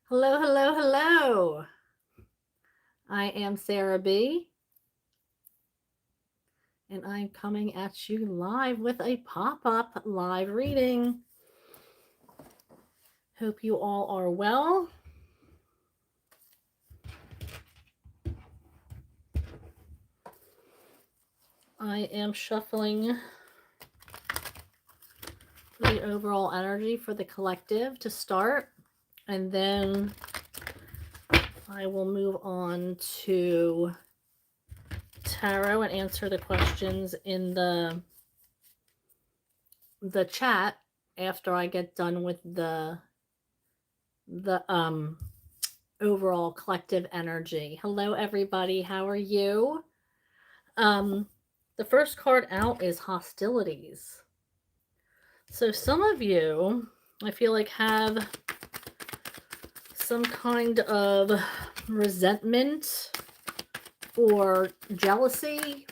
Hello, hello, hello. I am Sarah B, and I'm coming at you live with a pop up live reading. Hope you all are well. I am shuffling the overall energy for the collective to start, and then I will move on to tarot and answer the questions in the chat after I get done with the overall collective energy. Hello everybody, how are you? Um the first card out is hostilities. So some of you, I feel like, have some kind of resentment or jealousy.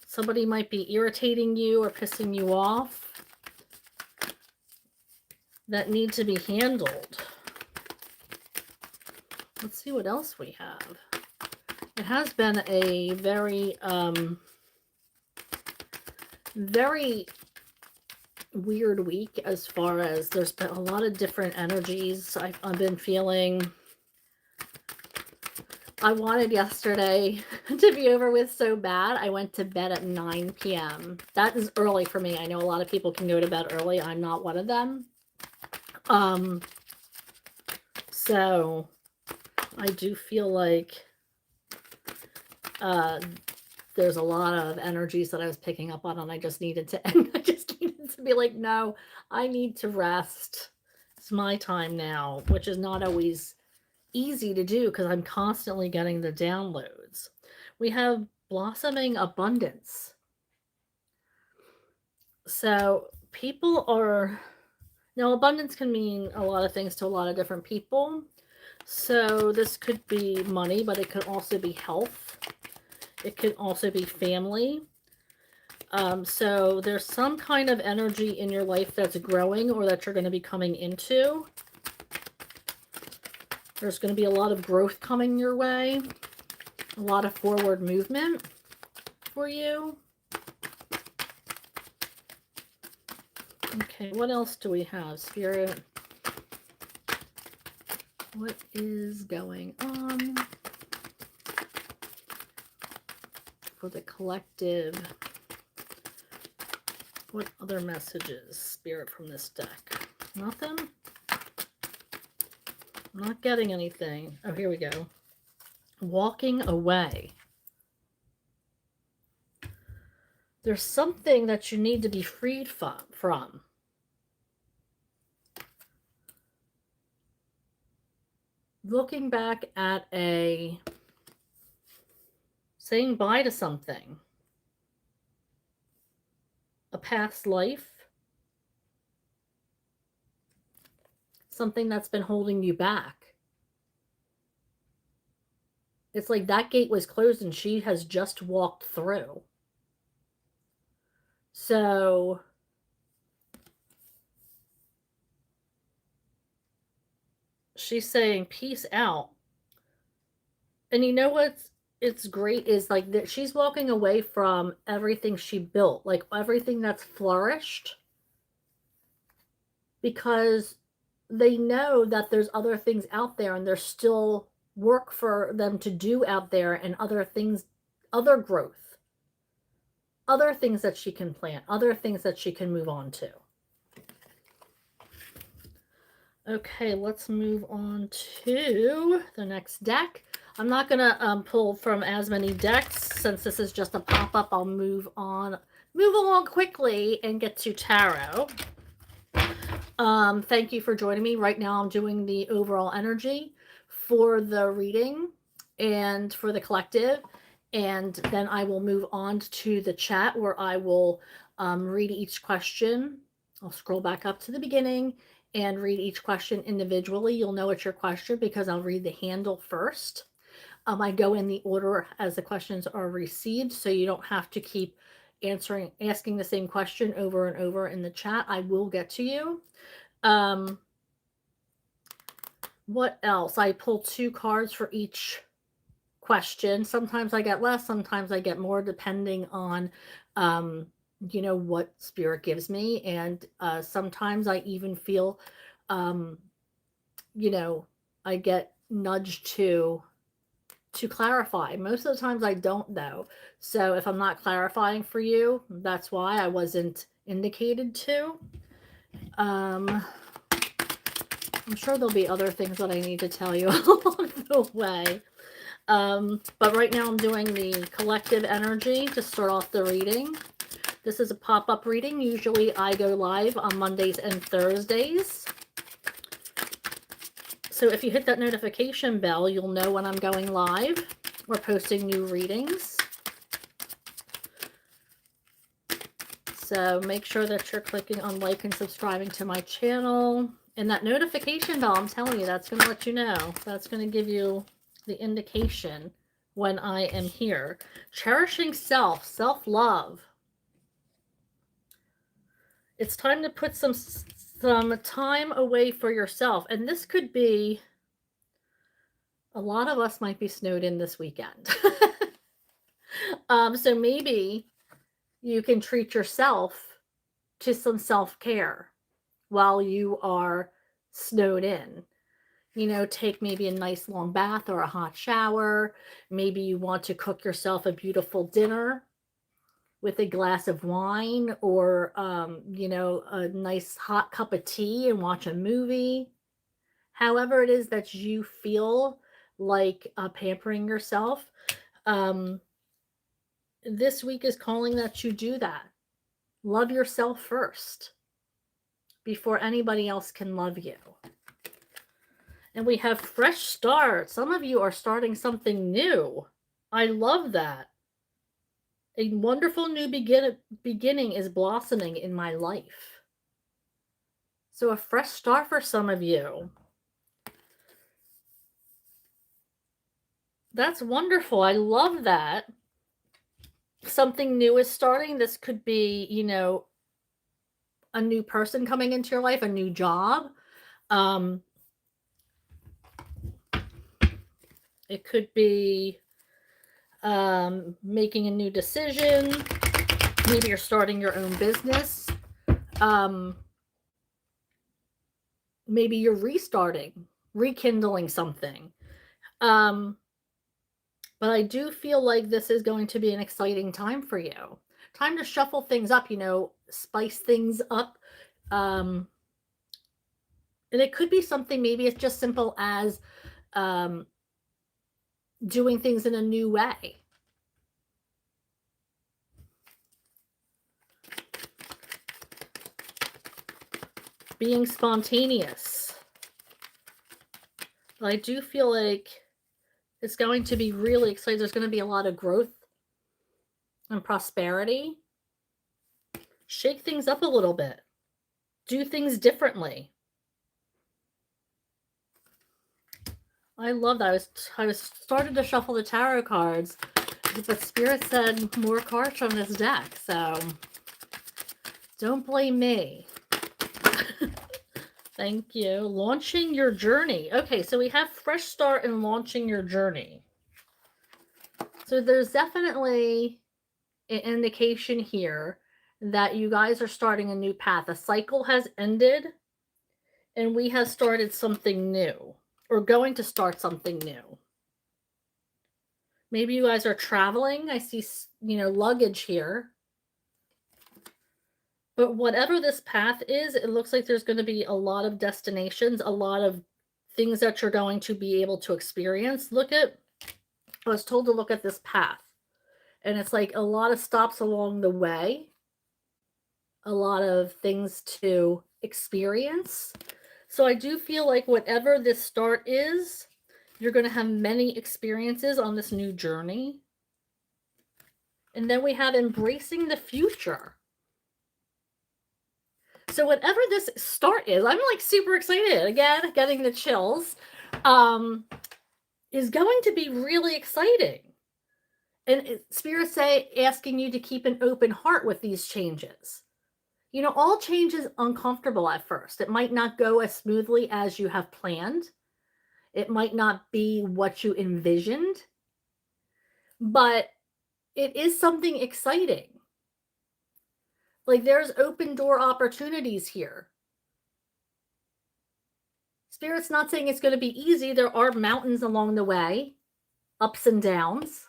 Somebody might be irritating you or pissing you off that need to be handled. Let's see what else we have. It has been a very weird week, as far as there's been a lot of different energies I've been feeling. I wanted yesterday to be over with so bad. I went to bed at 9 p.m. That is early for me. I know a lot of people can go to bed early. I'm not one of them. So I do feel like there's a lot of energies that I was picking up on, and I just needed to end. I just needed to be like, no, I need to rest. It's my time now, which is not always easy to do because I'm constantly getting the downloads. We have blossoming abundance. So people are, now abundance can mean a lot of things to a lot of different people. So this could be money, but it could also be health. It could also be family. So there's some kind of energy in your life that's growing or that you're going to be coming into. There's going to be a lot of growth coming your way, a lot of forward movement for you. Okay, what else do we have, Spirit? What is going on for the collective? What other messages, Spirit, from this deck? Nothing? I'm not getting anything. Oh, here we go. Walking away. There's something that you need to be freed from. Looking back at saying bye to something. A past life. Something that's been holding you back. It's like that gate was closed and she has just walked through. So she's saying peace out. And you know it's great is like that she's walking away from everything she built, like everything that's flourished, because they know that there's other things out there and there's still work for them to do out there, and other things, other growth, other things that she can plant, other things that she can move on to. Okay, let's move on to the next deck. I'm not going to pull from as many decks since this is just a pop-up. I'll move along quickly and get to tarot. Thank you for joining me. Right now I'm doing the overall energy for the reading and for the collective, and then I will move on to the chat where I will read each question. I'll scroll back up to the beginning and read each question individually. You'll know it's your question because I'll read the handle first. I go in the order as the questions are received, so you don't have to keep asking the same question over and over in the chat. I will get to you. What else? I pull 2 cards for each question. Sometimes I get less, sometimes I get more, depending on, um, what spirit gives me. And sometimes I even feel, um, you know, I get nudged to clarify. Most of the times I don't though. So if I'm not clarifying for you, that's why I wasn't indicated to. Um, I'm sure there'll be other things that I need to tell you along the way. But right now I'm doing the collective energy to start off the reading. This is a pop-up reading. Usually I go live on Mondays and Thursdays. So if you hit that notification bell, you'll know when I'm going live or posting new readings. So make sure that you're clicking on like and subscribing to my channel. And that notification bell, I'm telling you, that's going to let you know. That's going to give you the indication when I am here. Cherishing self, self-love. It's time to put some time away for yourself. And this could be, a lot of us might be snowed in this weekend. So maybe you can treat yourself to some self-care while you are snowed in. Take maybe a nice long bath or a hot shower. Maybe you want to cook yourself a beautiful dinner with a glass of wine, or, a nice hot cup of tea and watch a movie. However it is that you feel like pampering yourself, um, this week is calling that you do that. Love yourself first before anybody else can love you. And we have fresh start. Some of you are starting something new. I love that. A wonderful new beginning is blossoming in my life. So a fresh start for some of you. That's wonderful. I love that. Something new is starting. This could be, a new person coming into your life, a new job. It could be making a new decision. Maybe you're starting your own business. Maybe you're restarting, rekindling something. But I do feel like this is going to be an exciting time for you. Time to shuffle things up, spice things up. And it could be something, maybe it's just simple as doing things in a new way. Being spontaneous. But I do feel like it's going to be really exciting. There's going to be a lot of growth and prosperity. Shake things up a little bit. Do things differently. I love that. I was started to shuffle the tarot cards, but Spirit said more cards from this deck, so don't blame me. Thank you. Launching your journey. Okay, so we have fresh start and launching your journey. So there's definitely an indication here that you guys are starting a new path. A cycle has ended and we have started something new, or going to start something new. Maybe you guys are traveling. I see, luggage here. But whatever this path is, it looks like there's going to be a lot of destinations, a lot of things that you're going to be able to experience. I was told to look at this path. And it's like a lot of stops along the way, a lot of things to experience. So I do feel like whatever this start is, you're going to have many experiences on this new journey. And then we have embracing the future. So whatever this start is, I'm like super excited. Again, getting the chills. Is going to be really exciting. And Spirit asking you to keep an open heart with these changes. All change is uncomfortable at first. It might not go as smoothly as you have planned. It might not be what you envisioned, but it is something exciting. Like, there's open door opportunities here. Spirit's not saying it's going to be easy. There are mountains along the way, ups and downs.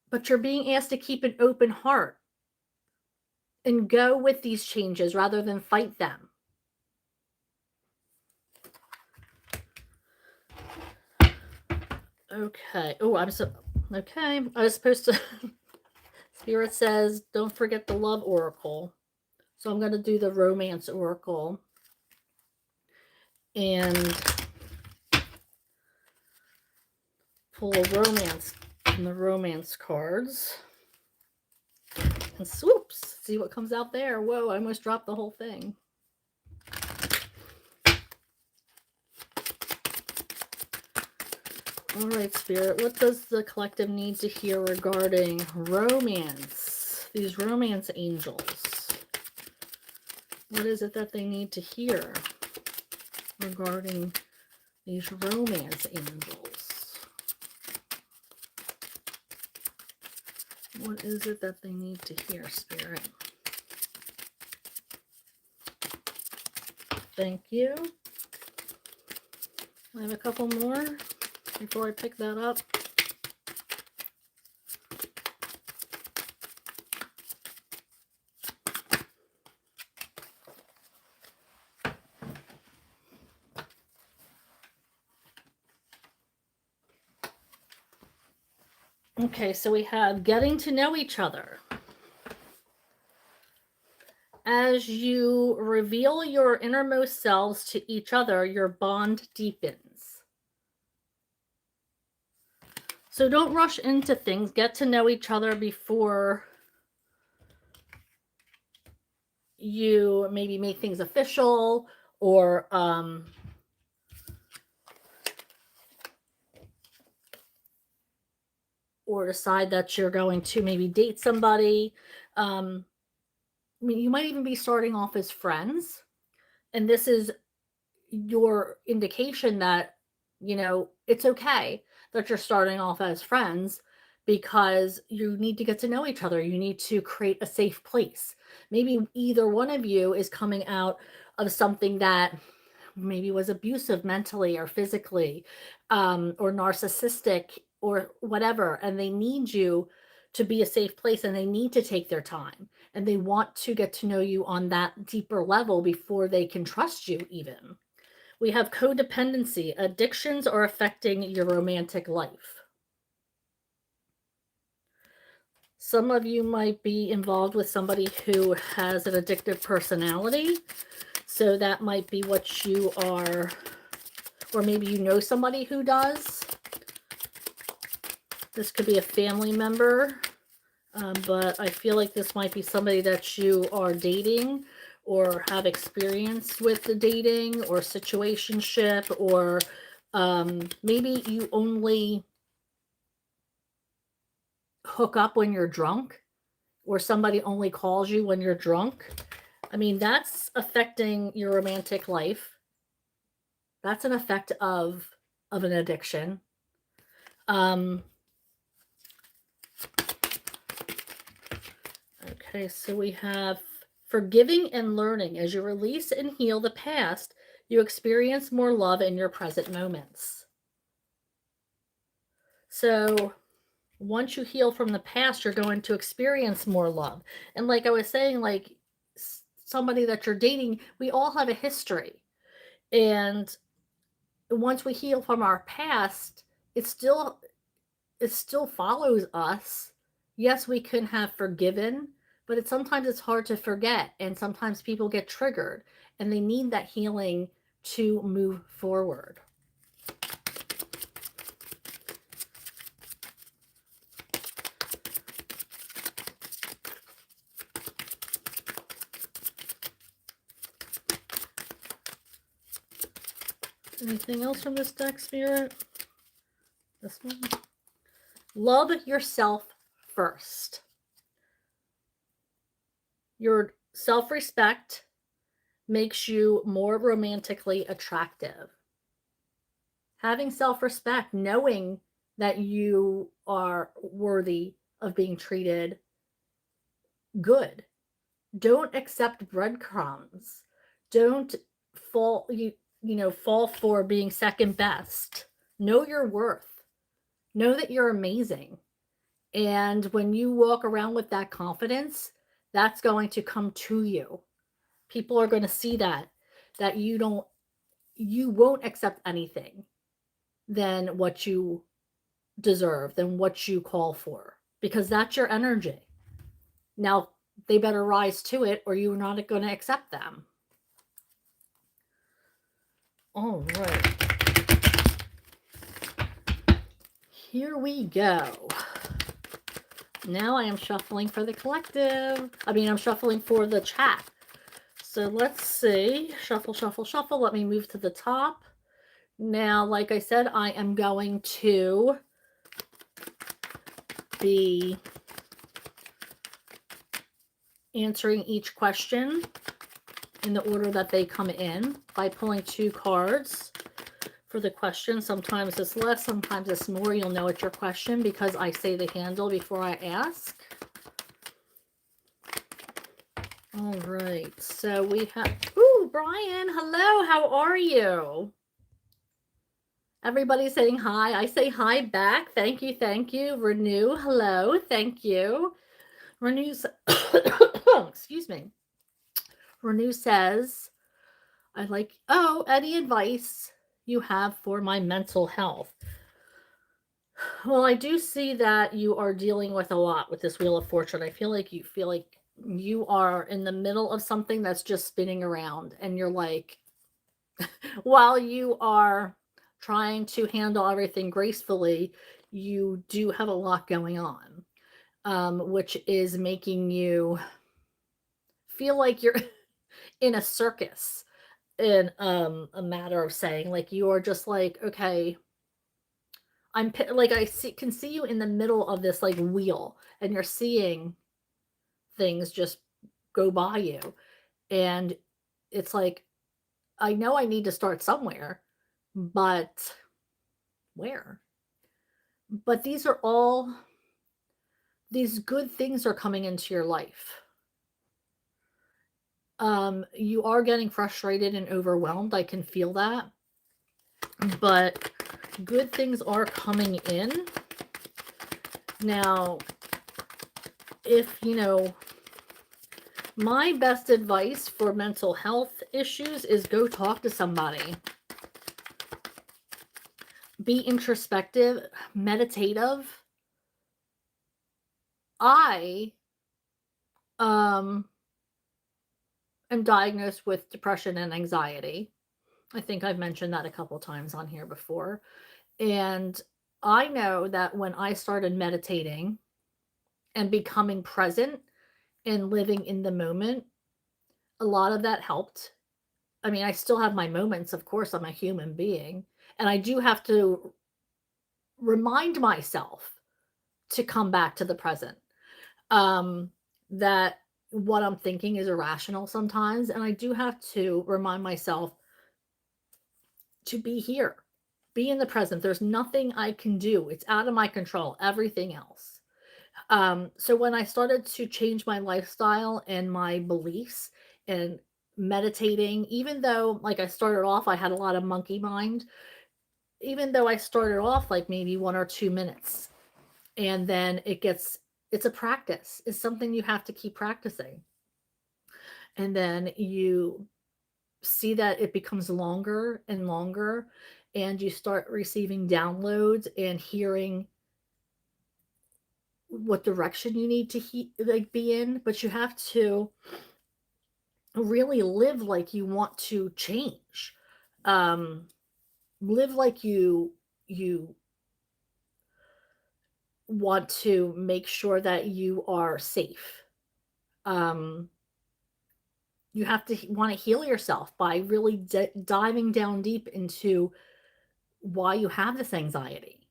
But you're being asked to keep an open heart and go with these changes rather than fight them. Okay. Oh, okay. I was supposed to. Spirit says, don't forget the love oracle. So I'm going to do the romance oracle. And pull a romance in the romance cards. And swoops. See what comes out there. Whoa, I almost dropped the whole thing. All right, Spirit, what does the collective need to hear regarding romance? These romance angels. What is it that they need to hear regarding these romance angels? What is it that they need to hear, Spirit? Thank you. I have a couple more before I pick that up. Okay, so we have getting to know each other. As you reveal your innermost selves to each other, your bond deepens. So don't rush into things. Get to know each other before you maybe make things official or decide that you're going to maybe date somebody. I mean, you might even be starting off as friends. And this is your indication that, you know, it's okay that you're starting off as friends because you need to get to know each other. You need to create a safe place. Maybe either one of you is coming out of something that maybe was abusive mentally or physically, or narcissistic or whatever, and they need you to be a safe place, and they need to take their time, and they want to get to know you on that deeper level before they can trust you even. We have codependency. Addictions are affecting your romantic life. Some of you might be involved with somebody who has an addictive personality. So that might be what you are, or maybe you know somebody who does. This could be a family member, but I feel like this might be somebody that you are dating or have experience with the dating or situationship, or maybe you only hook up when you're drunk, or somebody only calls you when you're drunk. I mean, that's affecting your romantic life. That's an effect of an addiction. Okay, so we have forgiving and learning. As you release and heal the past, you experience more love in your present moments. So once you heal from the past, you're going to experience more love. And like I was saying, like somebody that you're dating, we all have a history. And once we heal from our past, it still follows us. Yes, we can have forgiven, but sometimes it's hard to forget, and sometimes people get triggered, and they need that healing to move forward. Anything else from this deck, Spirit? This one? Love yourself first. Your self-respect makes you more romantically attractive. Having self respect, knowing that you are worthy of being treated good. Don't accept breadcrumbs. Don't fall for being second best. Know your worth. Know that you're amazing. And when you walk around with that confidence, that's going to come to you. People are going to see that you won't accept anything than what you deserve, than what you call for, because that's your energy. Now, they better rise to it or you're not going to accept them. All right. Here we go. Now I am shuffling for the collective. I'm shuffling for the chat. So let's see. Shuffle, shuffle, shuffle. Let me move to the top. Now, like I said, I am going to be answering each question in the order that they come in by pulling 2 cards for the question. Sometimes it's less, sometimes it's more. You'll know it's your question because I say the handle before I ask. All right, so we have, ooh, Brian, hello, how are you? Everybody's saying hi. I say hi back. Thank you, thank you. Renew, hello, thank you. Renew's, excuse me. Renew says, any advice you have for my mental health? Well, I do see that you are dealing with a lot with this Wheel of Fortune. I feel like you are in the middle of something that's just spinning around, and you're like, while you are trying to handle everything gracefully, you do have a lot going on, which is making you feel like you're in a circus, in a matter of saying, like, you are just like, okay, can see you in the middle of this like wheel, and you're seeing things just go by you, and it's like, I know I need to start somewhere, but where? But these good things are coming into your life. You are getting frustrated and overwhelmed. I can feel that, but good things are coming in. Now, if my best advice for mental health issues is go talk to somebody. Be introspective, meditative. I am diagnosed with depression and anxiety. I think I've mentioned that a couple times on here before. And I know that when I started meditating and becoming present and living in the moment, a lot of that helped. I still have my moments, of course, I'm a human being, and I do have to remind myself to come back to the present. That what I'm thinking is irrational sometimes, and I do have to remind myself to be here, be in the present. There's nothing I can do. It's out of my control, everything else. So when I started to change my lifestyle and my beliefs and meditating, even though like I started off, I had a lot of monkey mind, even though I started off like maybe 1 or 2 minutes, and then it's a practice. It's something you have to keep practicing. And then you see that it becomes longer and longer, and you start receiving downloads and hearing what direction you need to be in, but you have to really live like you want to change. Um, live like you want to make sure that you are safe. Um, you have to want to heal yourself by really diving down deep into why you have this anxiety.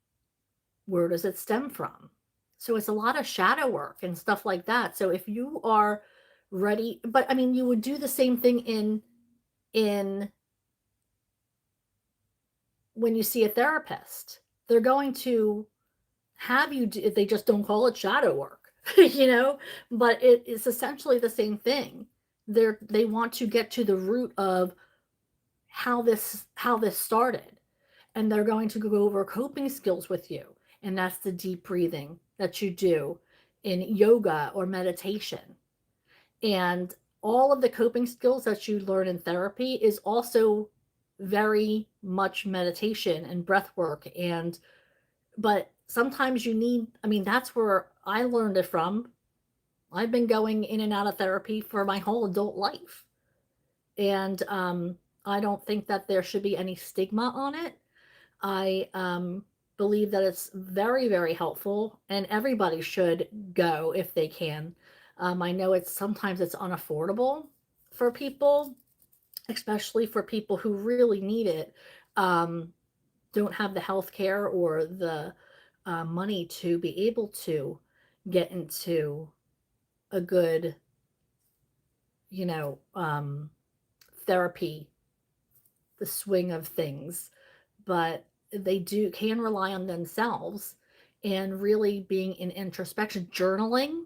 Where does it stem from? So it's a lot of shadow work and stuff like that. So if you are ready, but you would do the same thing in in when you see a therapist. They're going to have you do, they just don't call it shadow work, you know, but it is essentially the same thing. They want to get to the root of how this started, and they're going to go over coping skills with you, and that's the deep breathing that you do in yoga or meditation. And all of the coping skills that you learn in therapy is also very much meditation and breath work. And but sometimes you need, I mean, that's where I learned it from. I've been going in and out of therapy for my whole adult life. And I don't think that there should be any stigma on it. I believe that it's very, very helpful, and everybody should go if they can. I know it's sometimes it's unaffordable for people, especially for people who really need it. Um, don't have the health care or the money to be able to get into a good, you know, therapy, the swing of things, but they do can rely on themselves and really being in introspection, journaling,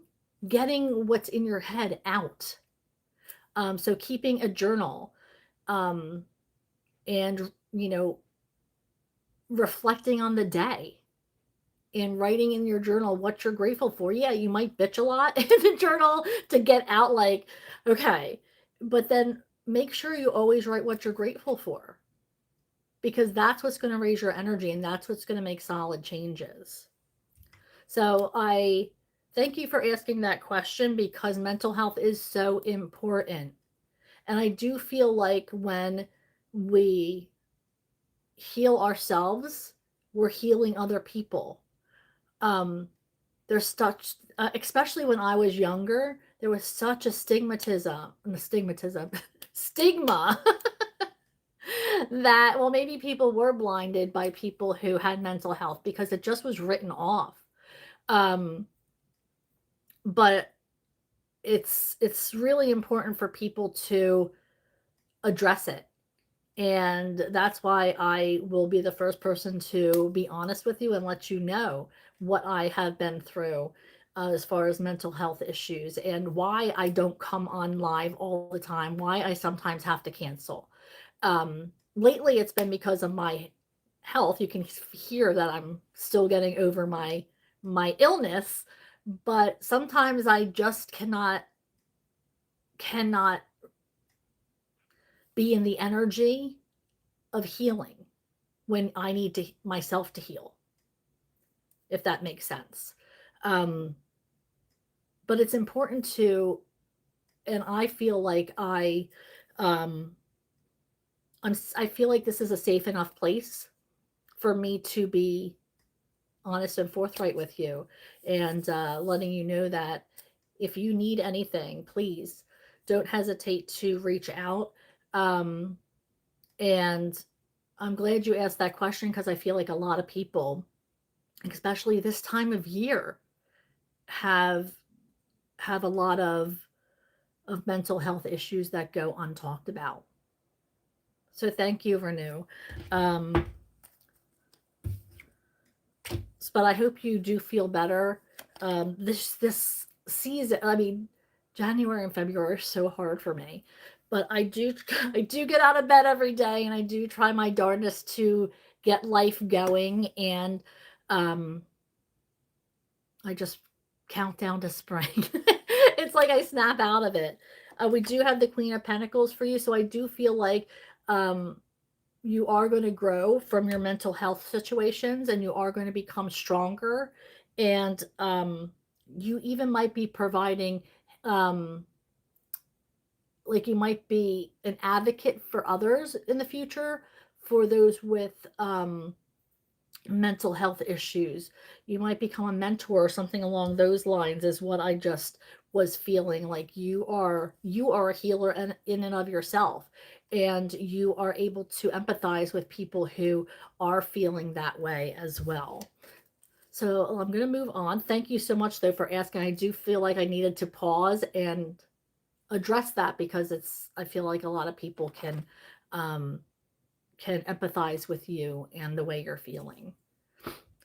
getting what's in your head out. So keeping a journal, um, and reflecting on the day and writing in your journal what you're grateful for. Yeah, you might bitch a lot in the journal to get out, like, okay, but then make sure you always write what you're grateful for, because that's what's going to raise your energy and that's what's going to make solid changes. So I thank you for asking that question, because mental health is so important. And I do feel like when we heal ourselves, we're healing other people. Um, there's such, especially when I was younger, there was such a stigma that, well, maybe people were blinded by people who had mental health because it just was written off. Um, but it's really important for people to address it. And that's why I will be the first person to be honest with you and let you know what I have been through, as far as mental health issues, and why I don't come on live all the time, why I sometimes have to cancel. Lately, it's been because of my health. You can hear that I'm still getting over my illness, but sometimes I just cannot be in the energy of healing when I need to myself to heal, if that makes sense. Um, but it's important to, and I feel like um, I feel like this is a safe enough place for me to be honest and forthright with you, and letting you know that if you need anything, please don't hesitate to reach out. Um, and I'm glad you asked that question, because I feel like a lot of people, especially this time of year, have have a lot of mental health issues that go untalked about. So thank you, Renew. Um, but I hope you do feel better. This season, I mean, January and February are so hard for me, but I do I do get out of bed every day, and I do try my darndest to get life going. And um, I just count down to spring. It's like I snap out of it. We do have the Queen of Pentacles for you, so I do feel like um, you are going to grow from your mental health situations, and you are going to become stronger. And you even might be providing, um, like, you might be an advocate for others in the future, for those with mental health issues. You might become a mentor or something along those lines, is what I just was feeling like. You are a healer in and of yourself, and you are able to empathize with people who are feeling that way as well. So I'm going to move on. Thank you so much, though, for asking. I do feel like I needed to pause and address that because I feel like a lot of people can empathize with you and the way you're feeling.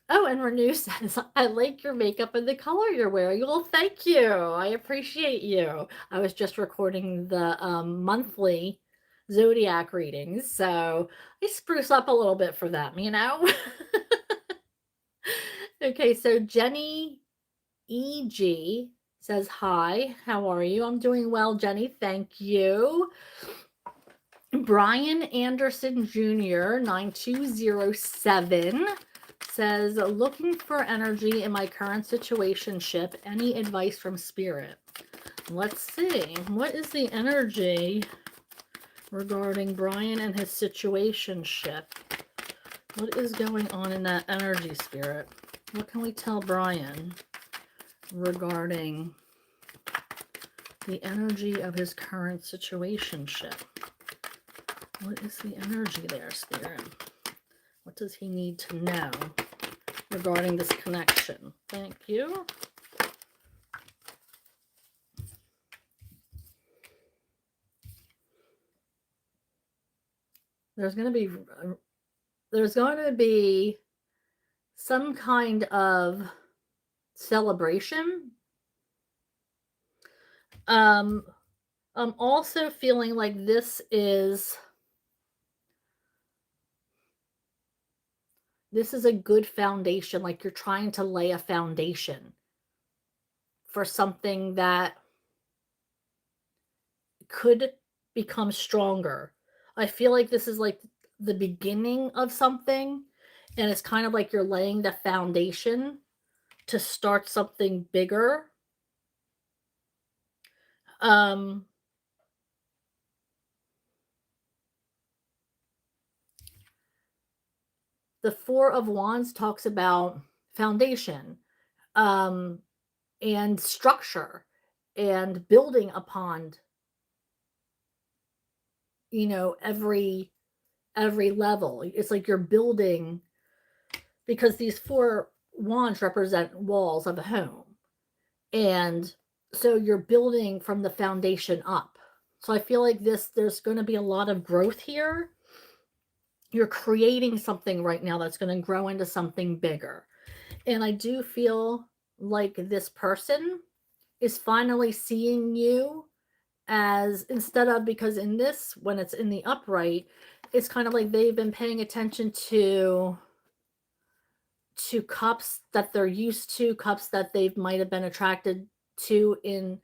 Oh, and Renew says, I like your makeup and the color you're wearing. Well, thank you. I appreciate you. I was just recording the monthly zodiac readings, so I spruce up a little bit for them, you know? Okay, so Jenny EG says, hi, how are you? I'm doing well, Jenny. Thank you. Brian Anderson Jr., 9207, says, looking for energy in my current situationship. Any advice from spirit? Let's see. What is the energy regarding Brian and his situationship? What is going on in that energy, spirit? What can we tell Brian regarding the energy of his current situationship? What is the energy there, spirit? What does he need to know regarding this connection? Thank you. There's going to be some kind of celebration. I'm also feeling like this is a good foundation, like you're trying to lay a foundation for something that could become stronger. I feel like this is like the beginning of something, and it's kind of like you're laying the foundation to start something bigger. Um, the Four of Wands talks about foundation, um, and structure and building upon, every level. It's like you're building, because these four wands represent walls of a home. And so you're building from the foundation up. So I feel like there's going to be a lot of growth here. You're creating something right now that's going to grow into something bigger. And I do feel like this person is finally seeing you as, instead of, because in this, when it's in the upright, it's kind of like they've been paying attention to cups that they're used to, cups that they might have been attracted to in,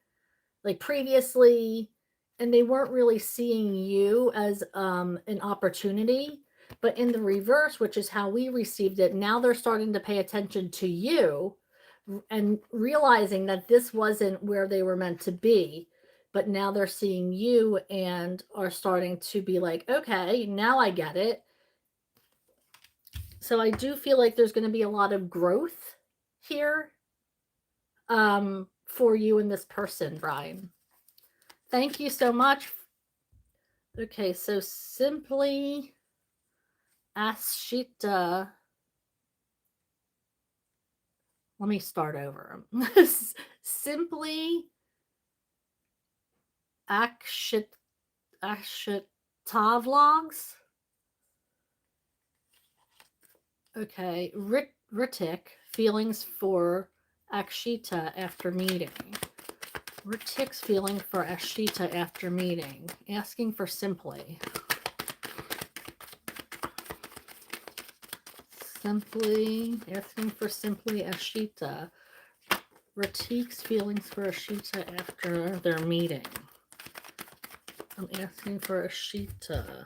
like, previously, and they weren't really seeing you as an opportunity. But in the reverse, which is how we received it, now they're starting to pay attention to you and realizing that this wasn't where they were meant to be. But now they're seeing you and are starting to be like, okay, now I get it. So I do feel like there's going to be a lot of growth here, for you and this person, Brian. Thank you so much. Okay, so Simply Ashita. Let me start over. Simply Ashita vlogs. Okay, Ritik, feelings for Akshita after meeting. Ritik's feeling for Ashita after meeting. Asking for Simply. Asking for Simply Ashita. Ritik's feelings for Ashita after their meeting. I'm asking for Ashita.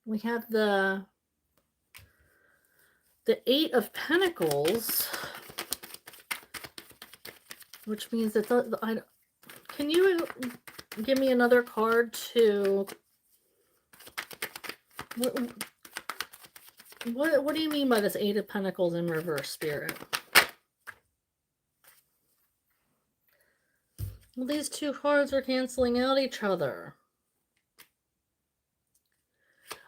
We have the Eight of Pentacles, which means that can you give me another card to... What do you mean by this Eight of Pentacles in reverse, spirit? Well, these two cards are canceling out each other.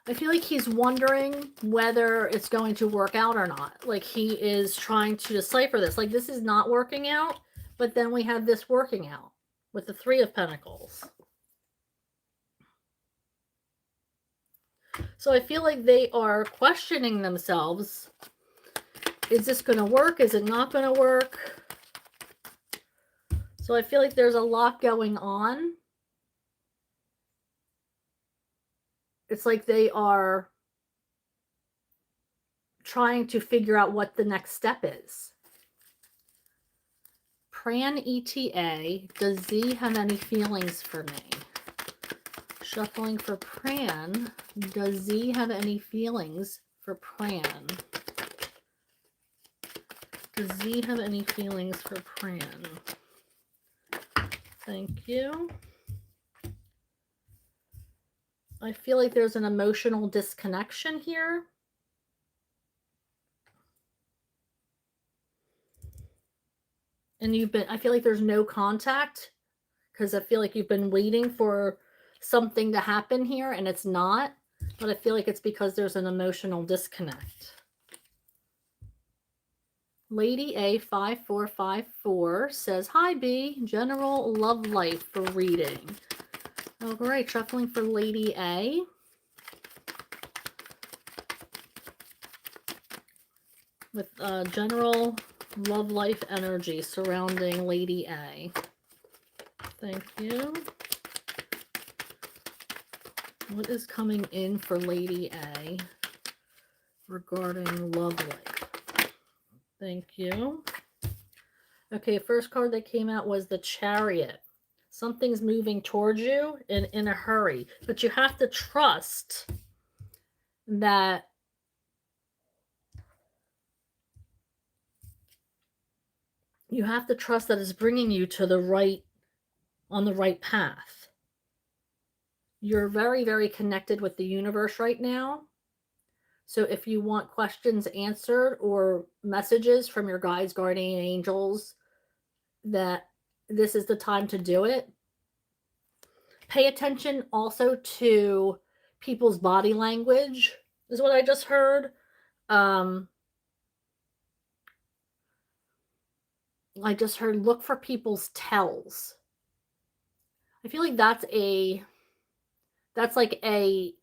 I feel like he's wondering whether it's going to work out or not. Like, he is trying to decipher this. Like, this is not working out, But then we have this working out with the Three of Pentacles. So I feel like they are questioning themselves. Is this going to work? Is it not going to work? So I feel like there's a lot going on. It's like they are trying to figure out what the next step is. Pran ETA, does Z have any feelings for me? Shuffling for Pran, does Z have any feelings for Pran? Does Z have any feelings for Pran? Thank you. I feel like there's an emotional disconnection here. And I feel like there's no contact because I feel like you've been waiting for something to happen here and it's not. But I feel like it's because there's an emotional disconnect. Lady A 5454 says, hi B, general love life for reading. All right, shuffling for Lady A. With general love life energy surrounding Lady A. Thank you. What is coming in for Lady A regarding love life? Thank you. Okay, first card that came out was the Chariot. Something's moving towards you in a hurry, but you have to trust that it's bringing you to on the right path. You're very, very connected with the universe right now. So if you want questions answered or messages from your guides, guardian angels, that this is the time to do it. Pay attention also to people's body language, is what I just heard. I just heard look for people's tells. I feel like that's like a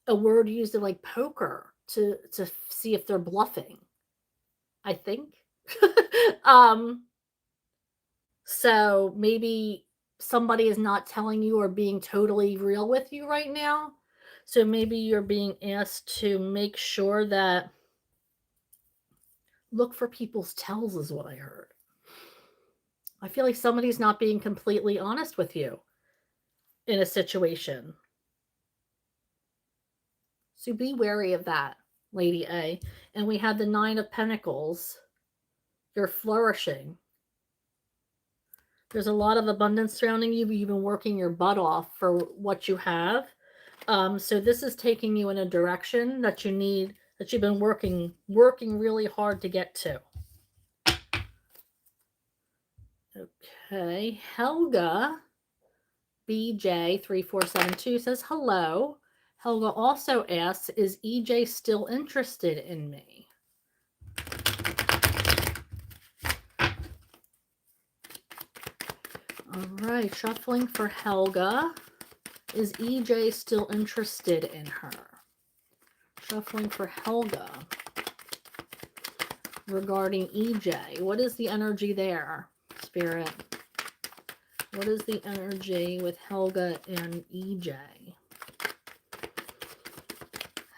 word used in like poker to see if they're bluffing, I think. So maybe somebody is not telling you or being totally real with you right now. So maybe you're being asked to make sure that look for people's tells is what I heard. I feel like somebody's not being completely honest with you in a situation. So be wary of that, Lady A. And we had the Nine of Pentacles. You're flourishing. There's a lot of abundance surrounding you. You've been working your butt off for what you have. So this is taking you in a direction that you need, that you've been working really hard to get to. Okay, Helga BJ3472 says hello. Helga also asks, is EJ still interested in me? All right, shuffling for Helga. Is EJ still interested in her? Shuffling for Helga regarding EJ. What is the energy there, Spirit? What is the energy with Helga and EJ?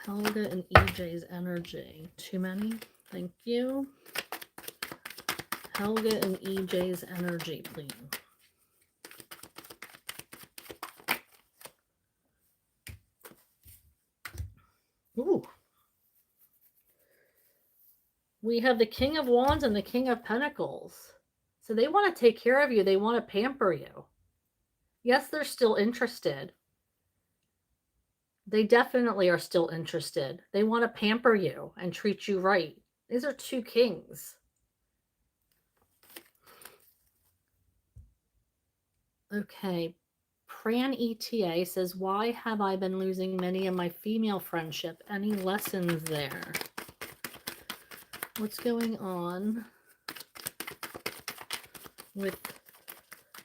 Helga and EJ's energy. Too many? Thank you. Helga and EJ's energy, please. Ooh. We have the King of Wands and the King of Pentacles. So they want to take care of you. They want to pamper you. Yes, they're still interested. They definitely are still interested. They want to pamper you and treat you right. These are two kings. Okay. Pran ETA says, why have I been losing many of my female friendship? Any lessons there? What's going on with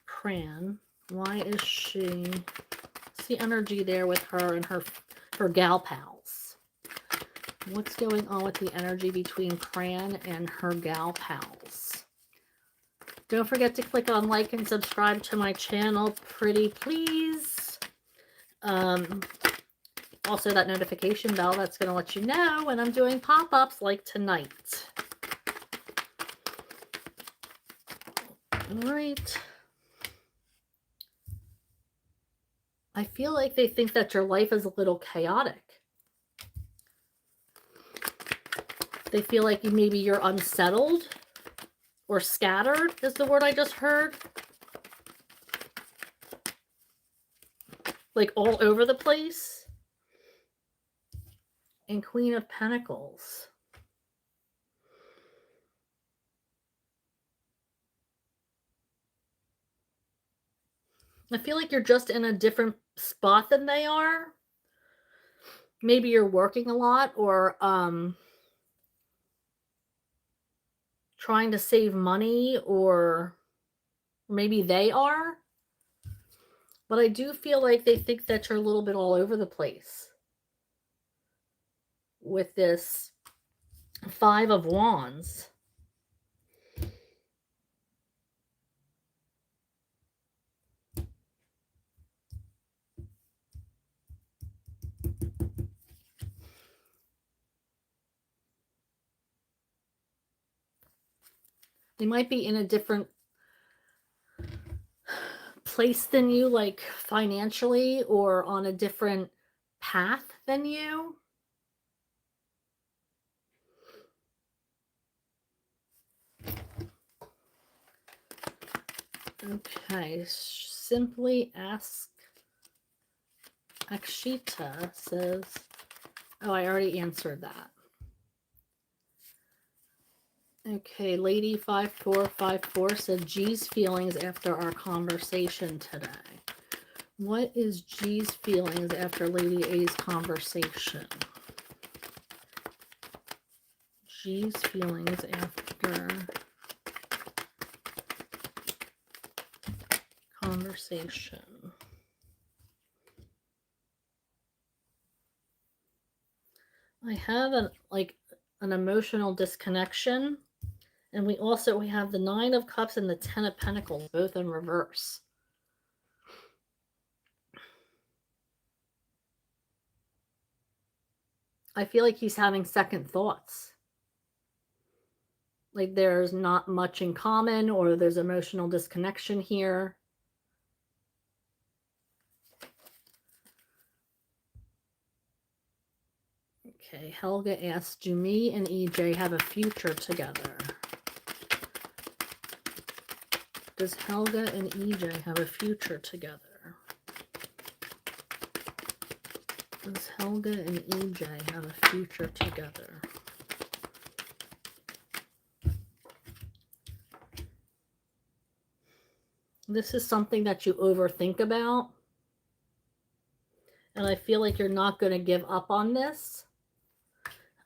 Pran. Why is she... What's the energy there with her and her gal pals? What's going on with the energy between Pran and her gal pals? Don't forget to click on like and subscribe to my channel, pretty please. Also, that notification bell, that's going to let you know when I'm doing pop-ups like tonight. All right. I feel like they think that your life is a little chaotic. They feel like maybe you're unsettled or scattered is the word I just heard. Like all over the place. And Queen of Pentacles. I feel like you're just in a different spot than they are. Maybe you're working a lot or trying to save money, or maybe they are. But I do feel like they think that you're a little bit all over the place with this Five of Wands. They might be in a different place than you, like financially, or on a different path than you. Okay, simply ask. Akshita says, oh, I already answered that. Okay, Lady 5454 said G's feelings after our conversation today. What is G's feelings after Lady A's conversation? G's feelings after conversation. I have an emotional disconnection. And we have the Nine of Cups and the Ten of Pentacles, both in reverse. I feel like he's having second thoughts. Like there's not much in common, or there's emotional disconnection here. Okay, Helga asks, do me and EJ have a future together? Does Helga and EJ have a future together? Does Helga and EJ have a future together? This is something that you overthink about. And I feel like you're not going to give up on this.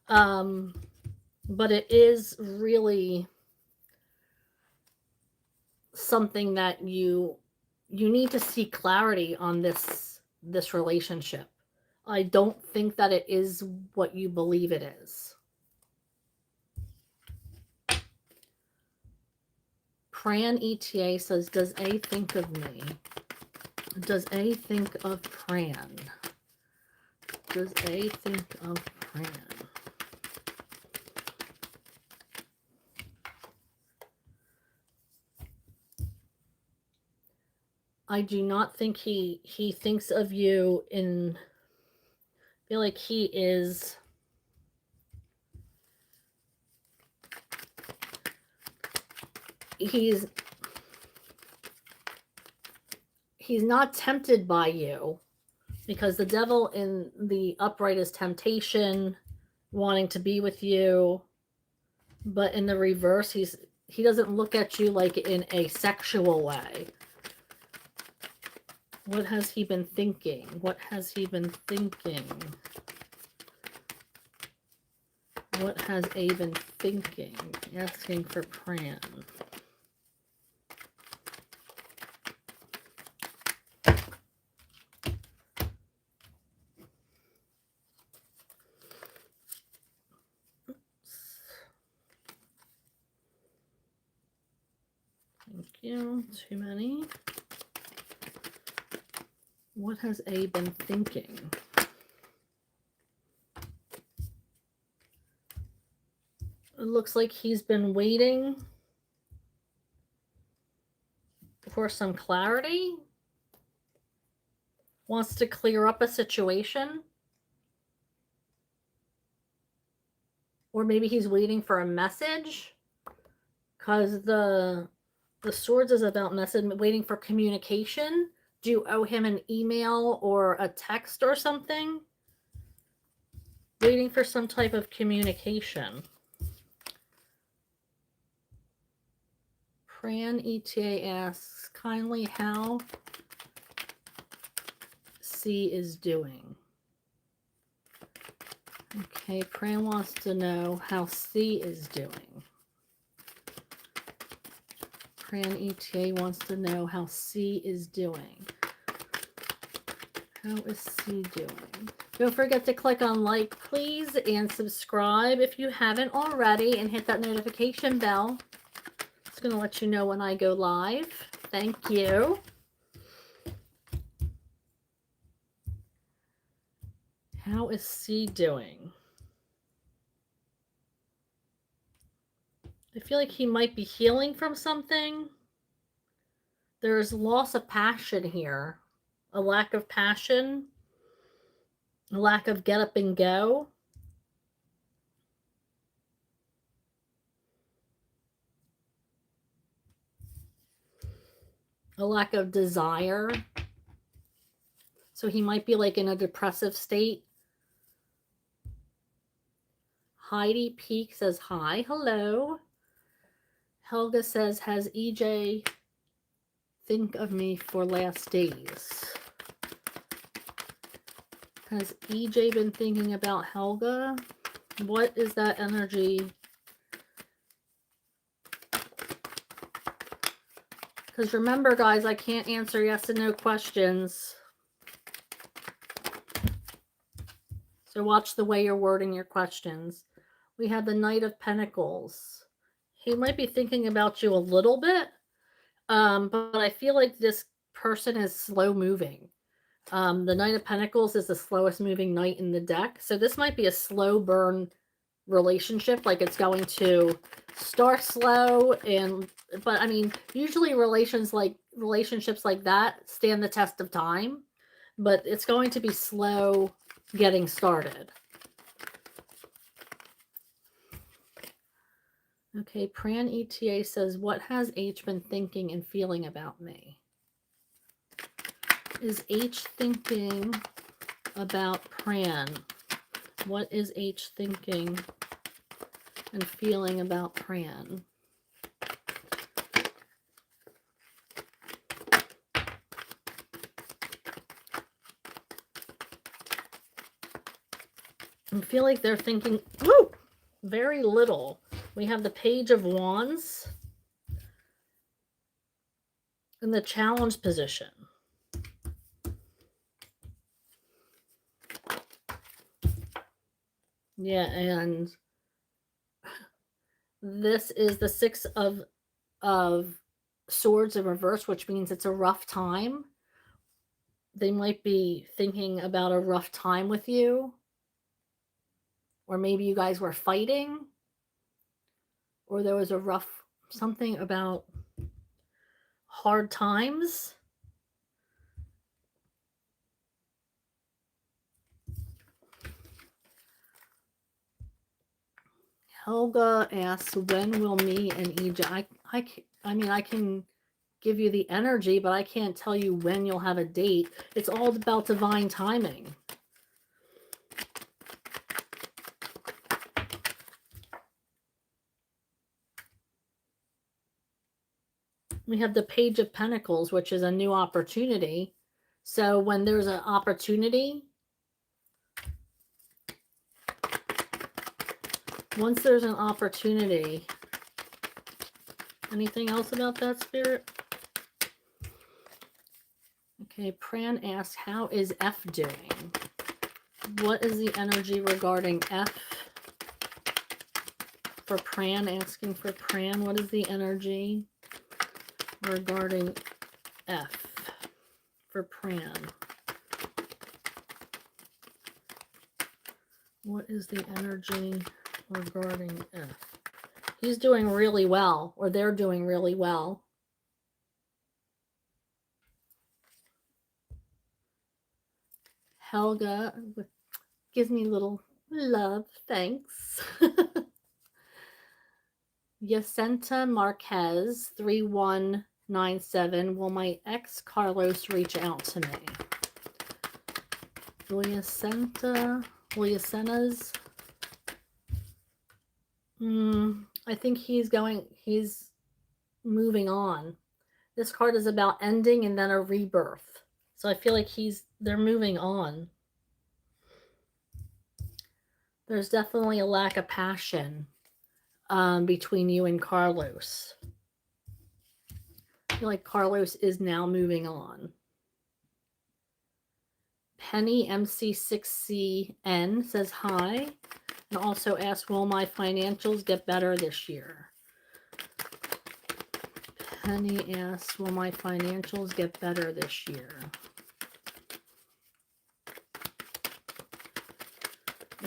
But it is really something that you need to see clarity on this relationship. I don't think that it is what you believe it is. Pran ETA says, does A think of me? Does A think of Pran? Does A think of Pran? I do not think he thinks of you in... I feel like he is... He's not tempted by you, because the devil in the upright is temptation, wanting to be with you, but in the reverse, he doesn't look at you like in a sexual way. What has he been thinking? What has he been thinking? What has A been thinking? Asking for Pran. Thank you. Too many. What has A been thinking? It looks like he's been waiting for some clarity. Wants to clear up a situation. Or maybe he's waiting for a message. Because the swords is about message, waiting for communication. Do you owe him an email or a text or something? Waiting for some type of communication. Pran ETA asks kindly how C is doing. Okay, Pran wants to know how C is doing. Pran ETA wants to know how C is doing. How is C doing? Don't forget to click on like, please, and subscribe if you haven't already, and hit that notification bell. It's going to let you know when I go live. Thank you. How is C doing? I feel like he might be healing from something. There's loss of passion here. A lack of passion. A lack of get up and go. A lack of desire. So he might be like in a depressive state. Heidi Peak says hi. Hello. Helga says, has EJ think of me for last days? Has EJ been thinking about Helga? What is that energy? Because remember, guys, I can't answer yes and no questions. So watch the way you're wording your questions. We have the Knight of Pentacles. He might be thinking about you a little bit, but I feel like this person is slow moving. The Knight of Pentacles is the slowest moving knight in the deck. So this might be a slow burn relationship. Like it's going to start slow, but I mean, usually relationships like that stand the test of time, but it's going to be slow getting started. Okay, Pran ETA says, what has H been thinking and feeling about me? Is H thinking about Pran? What is H thinking and feeling about Pran? I feel like they're thinking, woo, very little. We have the Page of Wands in the challenge position. Yeah, and this is the Six of Swords in reverse, which means it's a rough time. They might be thinking about a rough time with you. Or maybe you guys were fighting. Or there was a rough, something about hard times. Helga asks, when will me and EJ? I mean, I can give you the energy, but I can't tell you when you'll have a date. It's all about divine timing. We have the Page of Pentacles, which is a new opportunity. So when there's an opportunity, once there's an opportunity, anything else about that, Spirit? Okay, Pran asks, how is F doing? What is the energy regarding F? For Pran, asking for Pran, what is the energy? regarding F for Pran. What is the energy regarding F? He's doing really well, or they're doing really well. Helga gives me little love, thanks. Yacenta Marquez, 3197. Will my ex Carlos reach out to me? Yacena's. I think he's moving on. This card is about ending and then a rebirth. So I feel like they're moving on. There's definitely a lack of passion between you and Carlos. I feel like Carlos is now moving on. Penny MC6CN says hi and also asks, will my financials get better this year? Penny asks, will my financials get better this year?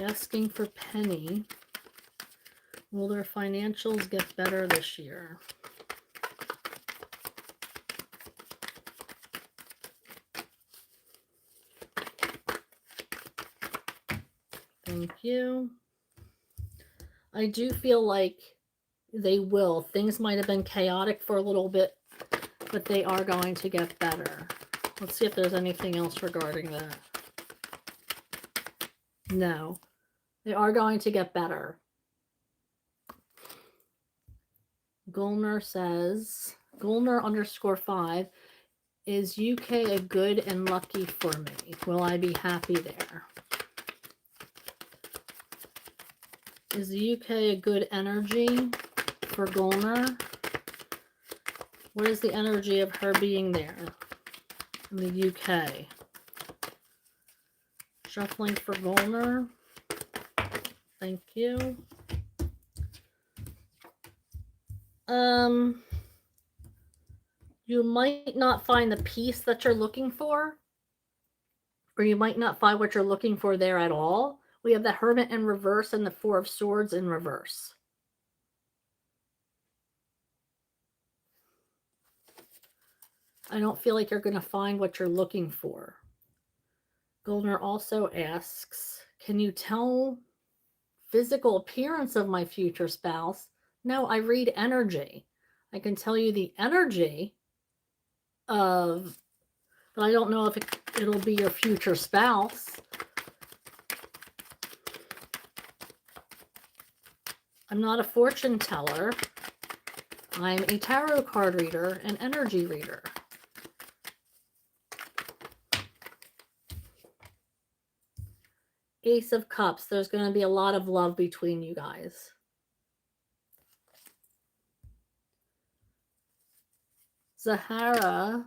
Asking for Penny, will their financials get better this year? Thank you. I do feel like they will. Things might have been chaotic for a little bit, but they are going to get better. Let's see if there's anything else regarding that. No, they are going to get better. Gulner says, Gulner_5, is UK a good and lucky for me? Will I be happy there? Is the UK a good energy for Gulner? What is the energy of her being there in the UK? Shuffling for Gulner. Thank you. You might not find the peace that you're looking for, or you might not find what you're looking for there at all. We have the Hermit in reverse and the Four of Swords in reverse. I don't feel like you're going to find what you're looking for. Goldner also asks, can you tell physical appearance of my future spouse? No, I read energy. I can tell you the energy of, but I don't know if it'll be your future spouse. I'm not a fortune teller. I'm a tarot card reader and energy reader. Ace of Cups. There's going to be a lot of love between you guys. Zahara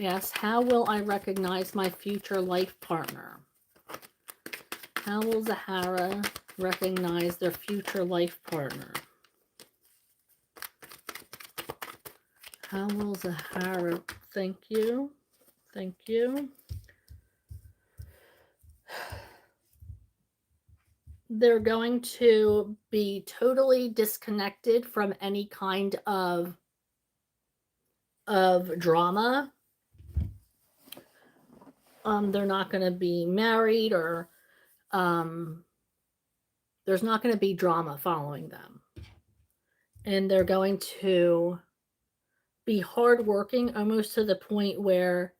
asks, how will I recognize my future life partner? How will Zahara recognize their future life partner? How will Zahara? Thank you. Thank you. They're going to be totally disconnected from any kind of drama. They're not going to be married, or there's not going to be drama following them. And they're going to be hardworking, almost to the point where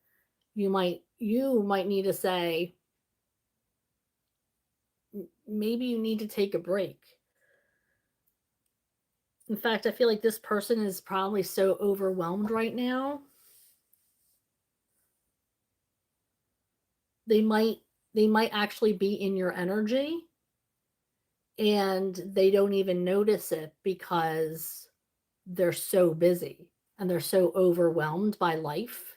you might need to say, maybe you need to take a break. In fact, I feel like this person is probably so overwhelmed right now. They might actually be in your energy and they don't even notice it because they're so busy and they're so overwhelmed by life.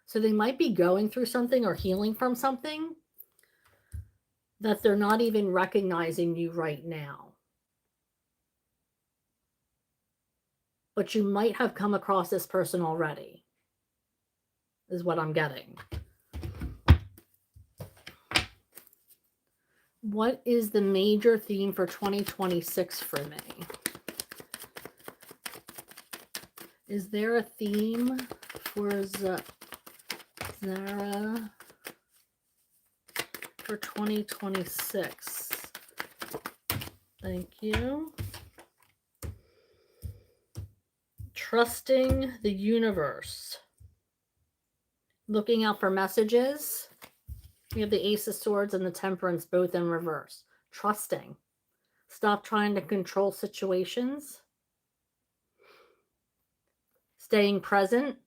So they might be going through something or healing from something that they're not even recognizing you right now. but you might have come across this person already, is what I'm getting. What is the major theme for 2026 for me? Is there a theme for Zara for 2026? Thank you. Trusting the universe. Looking out for messages. We have the Ace of Swords and the Temperance both in reverse. Trusting. Stop trying to control situations. Staying present.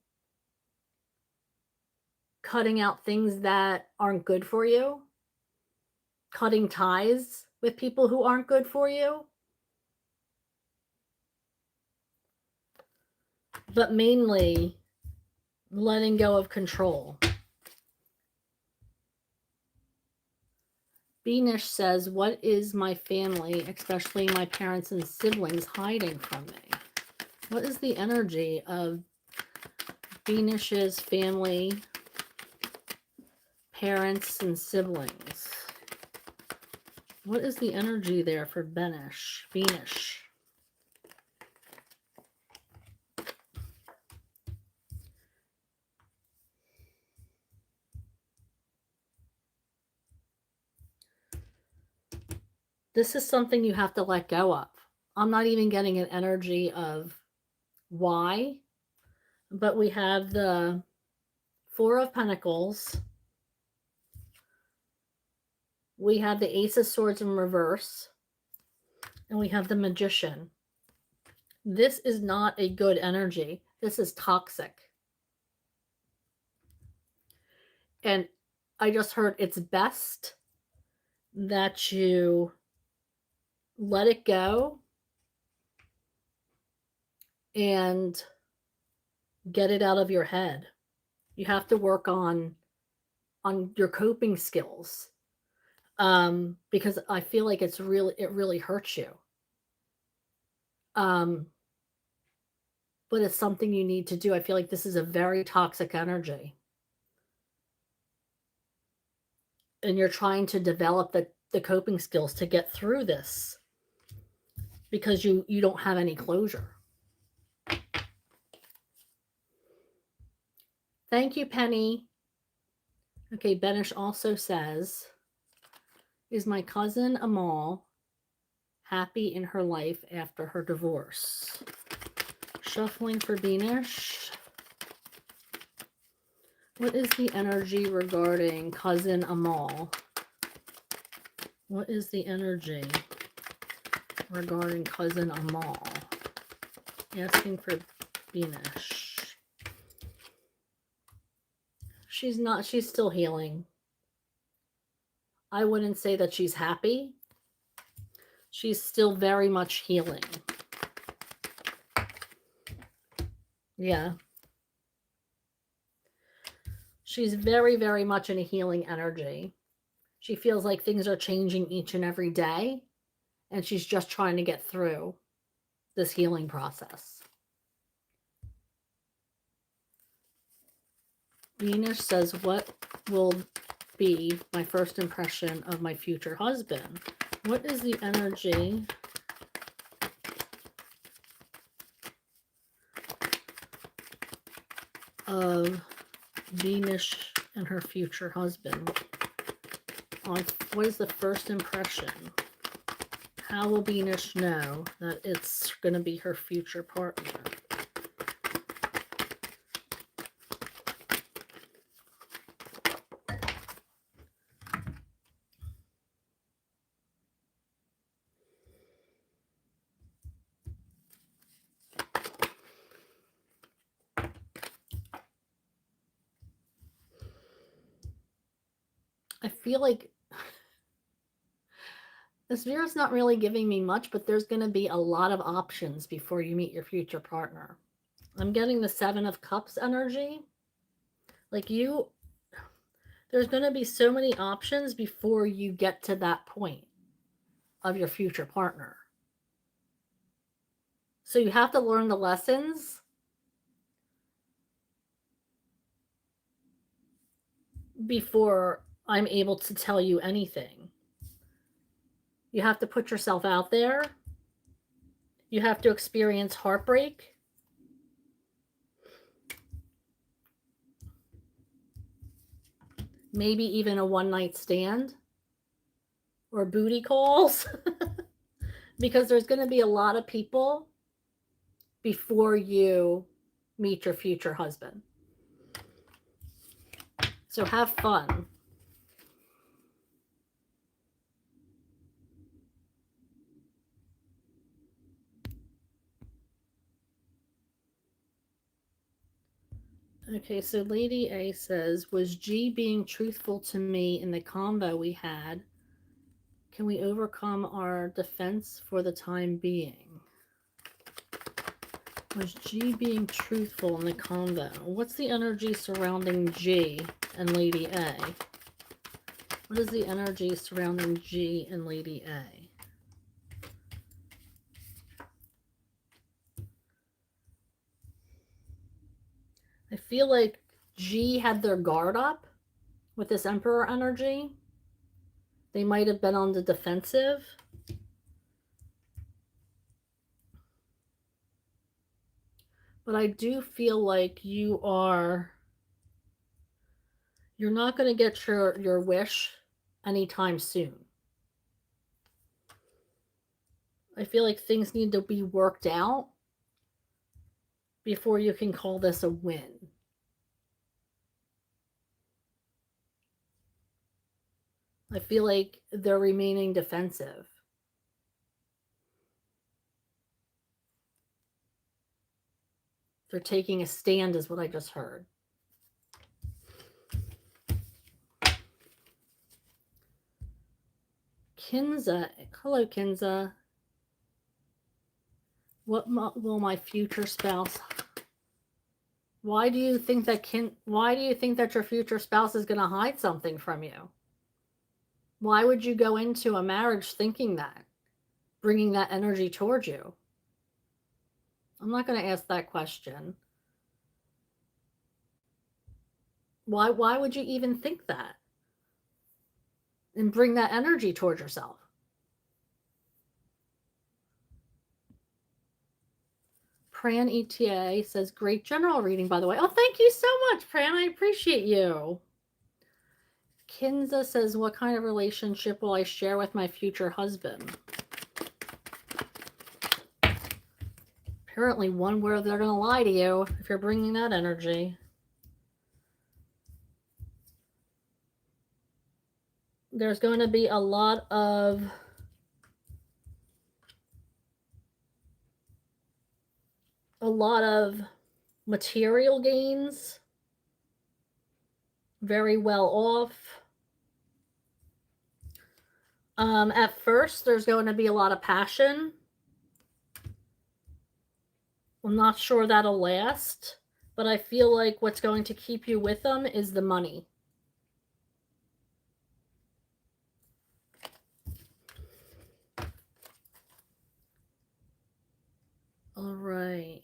Cutting out things that aren't good for you. Cutting ties with people who aren't good for you. But mainly letting go of control. Beanish says, what is my family, especially my parents and siblings, hiding from me? What is the energy of Beanish's family, parents, and siblings? What is the energy there for Beanish? This is something you have to let go of. I'm not even getting an energy of why, but we have the Four of Pentacles. We have the Ace of Swords in reverse. And we have the Magician. This is not a good energy. This is toxic. And I just heard it's best that you let it go and get it out of your head. You have to work on your coping skills, because I feel like it really hurts you. But it's something you need to do. I feel like this is a very toxic energy, and you're trying to develop the coping skills to get through this because you don't have any closure. Thank you, Penny. Okay, Benish also says, is my cousin Amal happy in her life after her divorce? Shuffling for Benish. What is the energy regarding cousin Amal? What is the energy regarding cousin Amal? Asking for Benish. She's still healing. I wouldn't say that she's happy. She's still very much healing. Yeah. She's very, very much in a healing energy. She feels like things are changing each and every day, and she's just trying to get through this healing process. Venus says, what will be my first impression of my future husband? What is the energy of Venus and her future husband? What is the first impression? How will Venus know that it's going to be her future partner? I feel like the Spirit's not really giving me much, but there's going to be a lot of options before you meet your future partner. I'm getting the Seven of Cups energy. Like there's going to be so many options before you get to that point of your future partner. So you have to learn the lessons before I'm able to tell you anything. You have to put yourself out there. You have to experience heartbreak. Maybe even a one-night stand or booty calls. Because there's going to be a lot of people before you meet your future husband. So have fun. Okay, so Lady A says, was G being truthful to me in the convo we had? Can we overcome our defense for the time being? Was G being truthful in the convo? What's the energy surrounding G and Lady A? What is the energy surrounding G and Lady A? I feel like G had their guard up with this Emperor energy. They might have been on the defensive. But I do feel like you're not going to get your wish anytime soon. I feel like things need to be worked out before you can call this a win. I feel like they're remaining defensive. They're taking a stand is what I just heard. Kinza, hello Kinza. What will my future spouse? Why do you think that your future spouse is going to hide something from you? Why would you go into a marriage thinking that, bringing that energy towards you? I'm not going to ask that question. Why would you even think that? And bring that energy towards yourself? Pran ETA says, great general reading, by the way. Oh, thank you so much, Pran. I appreciate you. Kinza says, what kind of relationship will I share with my future husband? Apparently one where they're going to lie to you if you're bringing that energy. There's going to be a lot of material gains. Very well off. At first, there's going to be a lot of passion. I'm not sure that'll last, but I feel like what's going to keep you with them is the money. All right.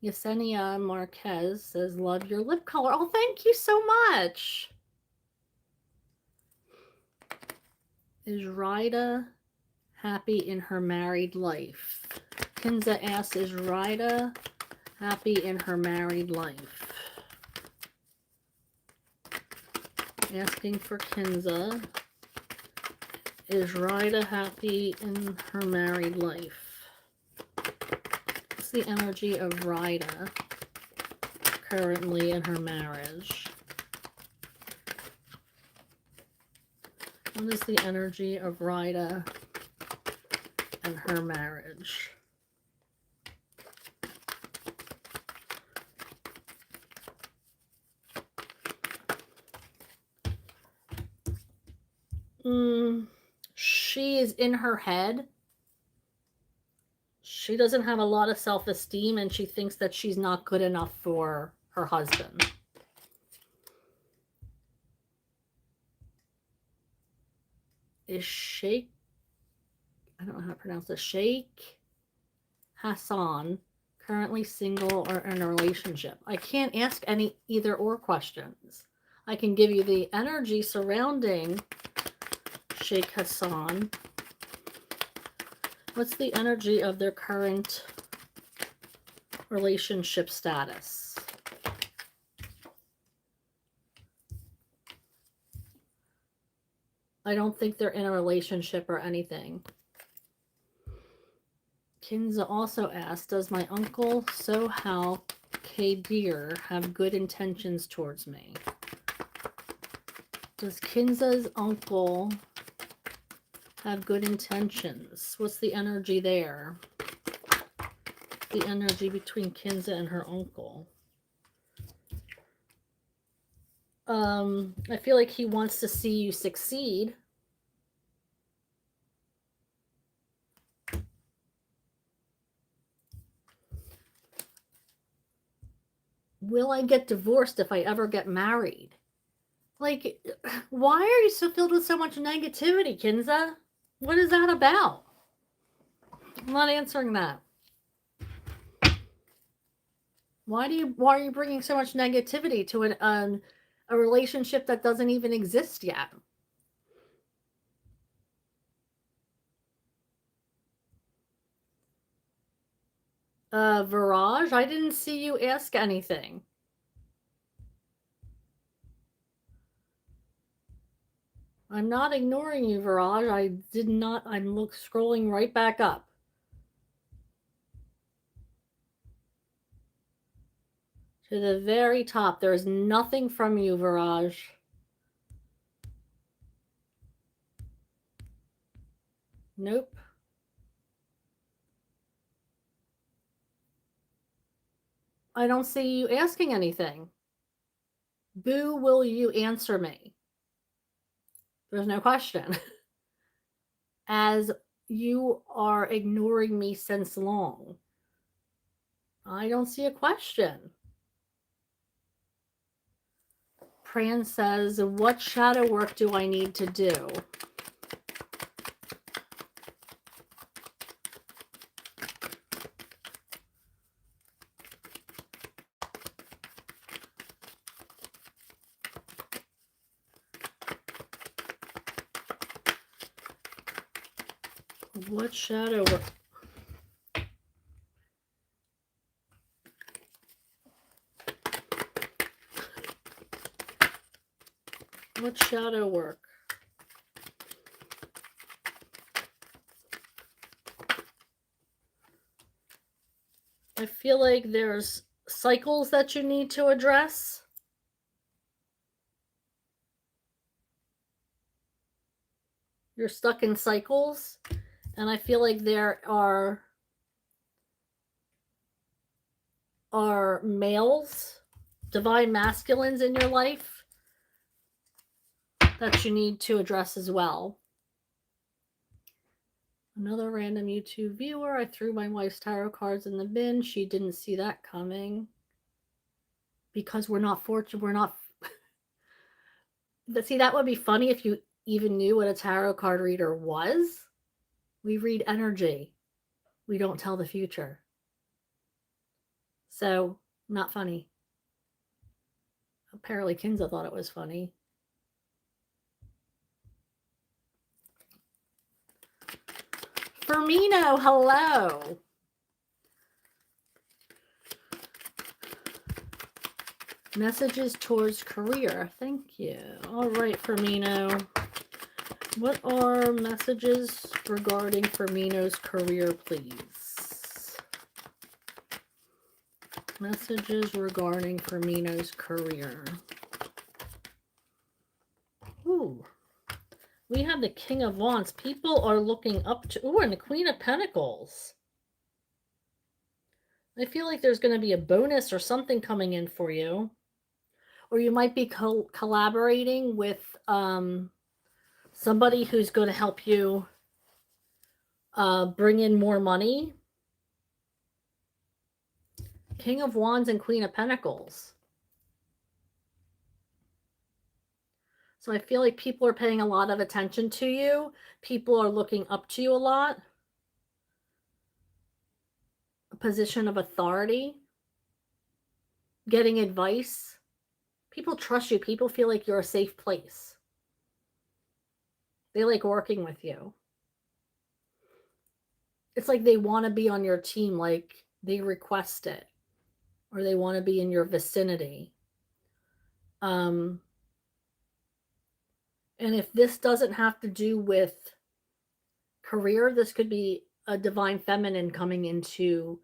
Yesenia Marquez says, love your lip color. Oh, thank you so much. Is Rida happy in her married life? Kinza asks, is Rida happy in her married life? Asking for Kinza. Is Rida happy in her married life? What's the energy of Rida currently in her marriage? What is the energy of Rida and her marriage? She is in her head. She doesn't have a lot of self-esteem and she thinks that she's not good enough for her husband. Is I don't know how to pronounce this. Sheikh Hassan, currently single or in a relationship. I can't ask any either or questions. I can give you the energy surrounding Sheikh Hassan. What's the energy of their current relationship status? I don't think they're in a relationship or anything. Kinza also asked, does my uncle Sohal Kadir have good intentions towards me? Does Kinza's uncle have good intentions? What's the energy there? The energy between Kinza and her uncle. I feel like he wants to see you succeed. Will I get divorced if I ever get married? Like, why are you so filled with so much negativity, Kinza? What is that about? I'm not answering that. Why are you bringing so much negativity to a relationship that doesn't even exist yet? Viraj, I didn't see you ask anything. I'm not ignoring you, Viraj. I did not. I'm scrolling right back up. To the very top. There's nothing from you, Viraj. Nope. I don't see you asking anything. Boo, will you answer me? There's no question. As you are ignoring me since long. I don't see a question. Pran says, what shadow work do I need to do? What shadow work? What shadow work? I feel like there's cycles that you need to address. You're stuck in cycles. And I feel like there are males, divine masculines in your life that you need to address as well. Another random YouTube viewer. I threw my wife's tarot cards in the bin. She didn't see that coming. Because we're not fortunate. We're not. See, that would be funny if you even knew what a tarot card reader was. We read energy. We don't tell the future. So, not funny. Apparently, Kinza thought it was funny. Firmino, hello. Messages towards career. Thank you. All right, Firmino. What are messages regarding Firmino's career, please? Messages regarding Firmino's career. Ooh. We have the King of Wands. People are looking up to... Ooh, and the Queen of Pentacles. I feel like there's going to be a bonus or something coming in for you. Or you might be collaborating with somebody who's going to help you bring in more money. King of Wands and Queen of Pentacles. So I feel like people are paying a lot of attention to you. People are looking up to you a lot. position of authority, getting advice. People trust you. People feel like you're a safe place. They like working with you. It's like they want to be on your team, like they request it, or they want to be in your vicinity. And if this doesn't have to do with career, this could be a divine feminine coming into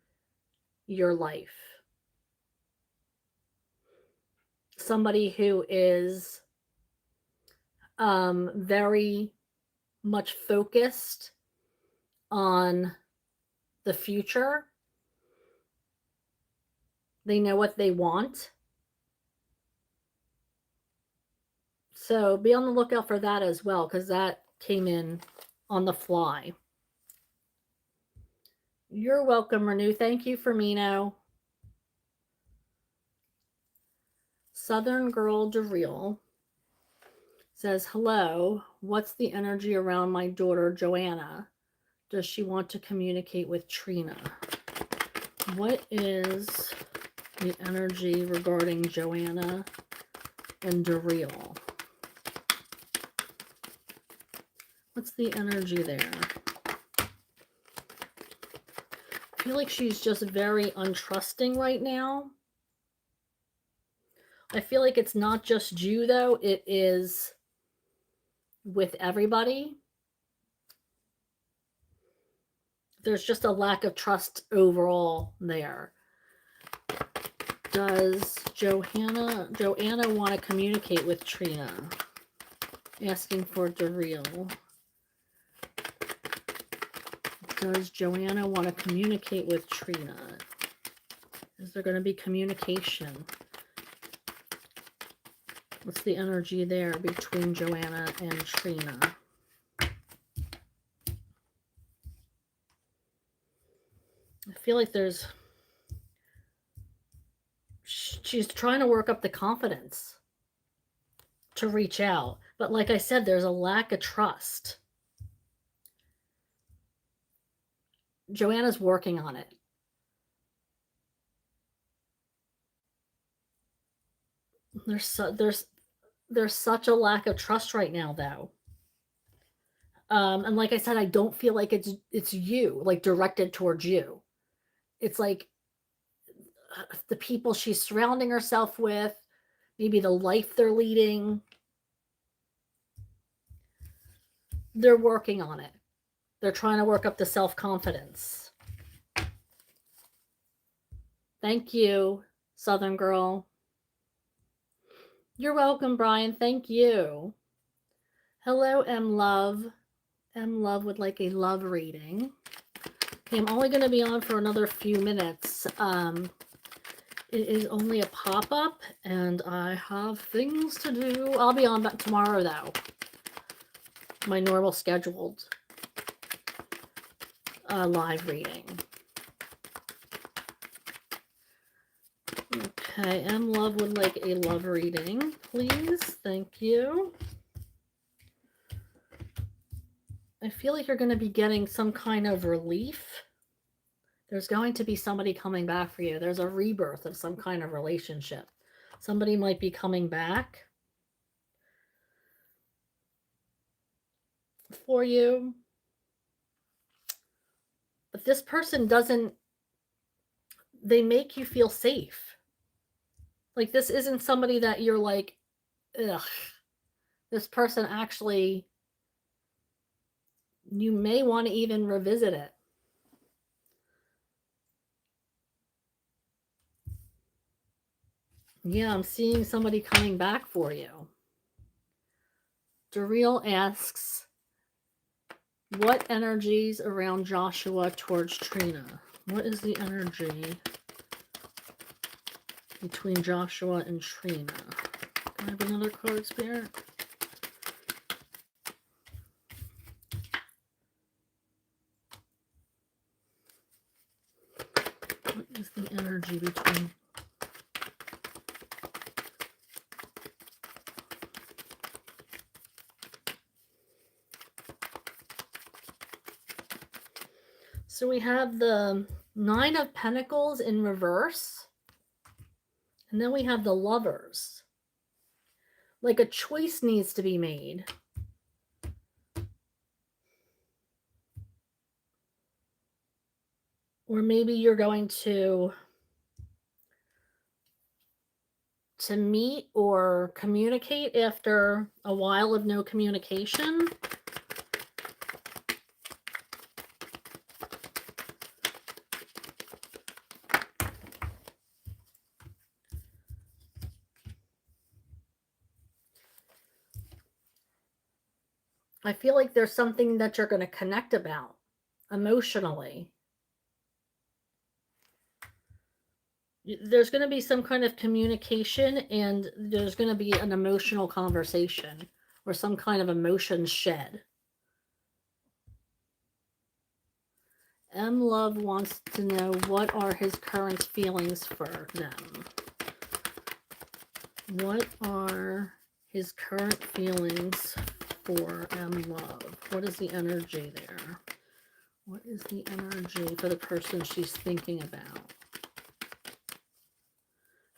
your life. Somebody who is very much focused on the future. They know what they want. So be on the lookout for that as well, because that came in on the fly. You're welcome, Renew. Thank you, Firmino. Southern Girl DeReal says, hello, what's the energy around my daughter, Joanna? Does she want to communicate with Trina? What is the energy regarding Joanna and DeReal? What's the energy there? I feel like she's just very untrusting right now. I feel like it's not just you, though. It is with everybody. There's just a lack of trust overall there. Does Joanna want to communicate with Trina? Asking for DeReal. Does Joanna want to communicate with Trina? Is there going to be communication? What's the energy there between Joanna and Trina? I feel like she's trying to work up the confidence to reach out. But like I said, there's a lack of trust. Joanna's working on it. There's such a lack of trust right now, though. And like I said, I don't feel like it's you, like directed towards you. It's like the people she's surrounding herself with, maybe the life they're leading. They're working on it. They're trying to work up the self-confidence. Thank you, Southern Girl. You're welcome, Brian. Thank you. Hello, M Love. M Love would like a love reading. Okay, I'm only going to be on for another few minutes. It is only a pop-up, and I have things to do. I'll be on back tomorrow, though. My normal scheduled live reading. Okay, M Love would like a love reading, please. Thank you. I feel like you're going to be getting some kind of relief. There's going to be somebody coming back for you. There's a rebirth of some kind of relationship. Somebody might be coming back for you. But this person doesn't, they make you feel safe. Like this isn't somebody that you're like, ugh. This person actually, you may want to even revisit it. Yeah, I'm seeing somebody coming back for you. DeReal asks, what energies around Joshua towards Trina? What is the energy between Joshua and Trina? Can I have another card, Spirit? What is the energy between... So we have the Nine of Pentacles in reverse. And then we have the Lovers. Like a choice needs to be made. Or maybe you're going to meet or communicate after a while of no communication. I feel like there's something that you're going to connect about emotionally. There's going to be some kind of communication, and there's going to be an emotional conversation or some kind of emotion shed. M. Love wants to know, what are his current feelings for them? What are his current feelings for M. Love? What is the energy there? What is the energy for the person she's thinking about?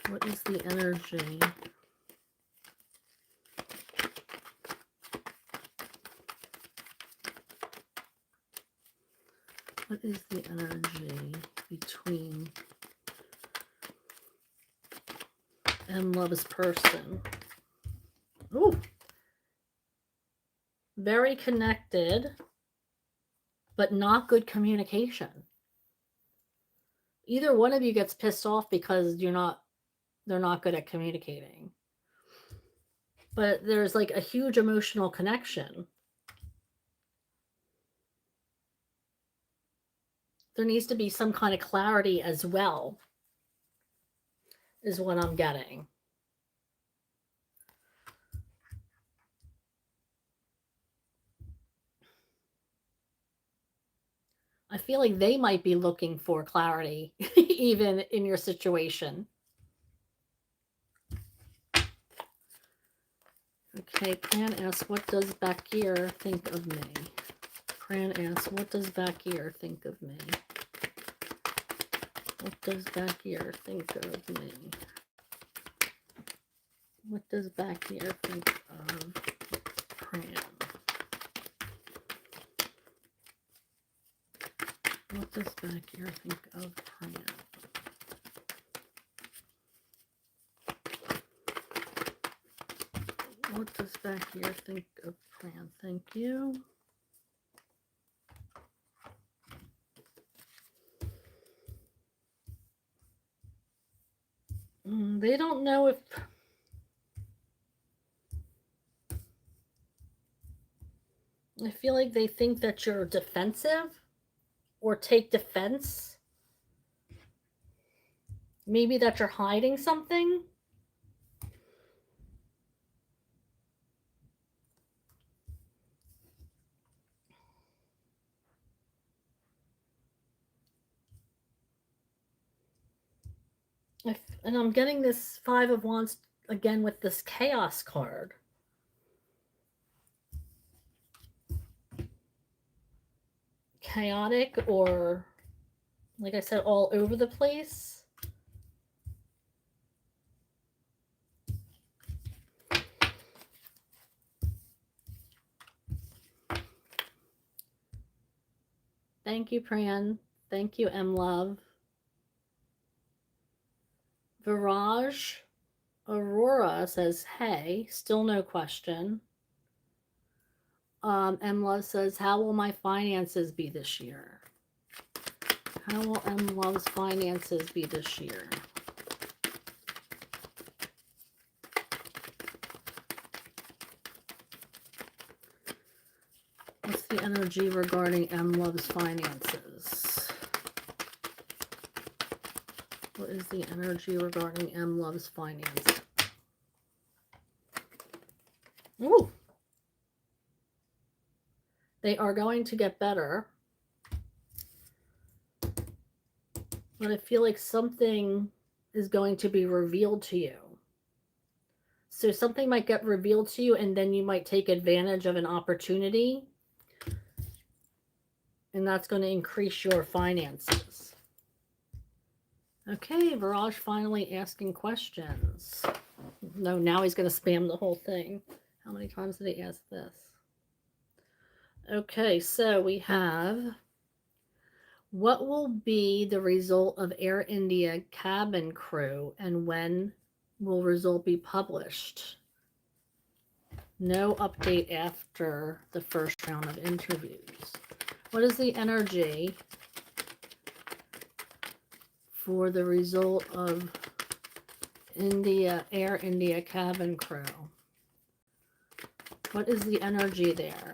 What is the energy? What is the energy between M. Love's person? Ooh. Very connected, but not good communication. Either one of you gets pissed off because they're not good at communicating. But there's like a huge emotional connection. There needs to be some kind of clarity as well, is what I'm getting. I feel like they might be looking for clarity even in your situation. Okay, Plan asks, what does Bakir think of me? Plan asks, what does Bakir think of me? What does Bakir think of me? What does Bakir think of Pran? What does Bakir think of Pran? What does Bakir think of Pran? Thank you. They don't know if... I feel like they think that you're defensive or take defense. Maybe that you're hiding something. And I'm getting this Five of Wands again with this Chaos card. Chaotic, or like I said, all over the place. Thank you, Pran. Thank you, M. Love. Virage Aurora says, hey, still no question. M. Love says, how will my finances be this year? How will M. Love's finances be this year? What's the energy regarding M. Love's finances? What is the energy regarding M. Love's finances? Ooh. They are going to get better. But I feel like something is going to be revealed to you. So something might get revealed to you, and then you might take advantage of an opportunity. And that's going to increase your finances. Okay, Viraj finally asking questions. No, now he's going to spam the whole thing. How many times did he ask this? Okay, so we have, what will be the result of Air India cabin crew and when will result be published? No update after the first round of interviews. What is the energy for the result of Air India cabin crew? What is the energy there?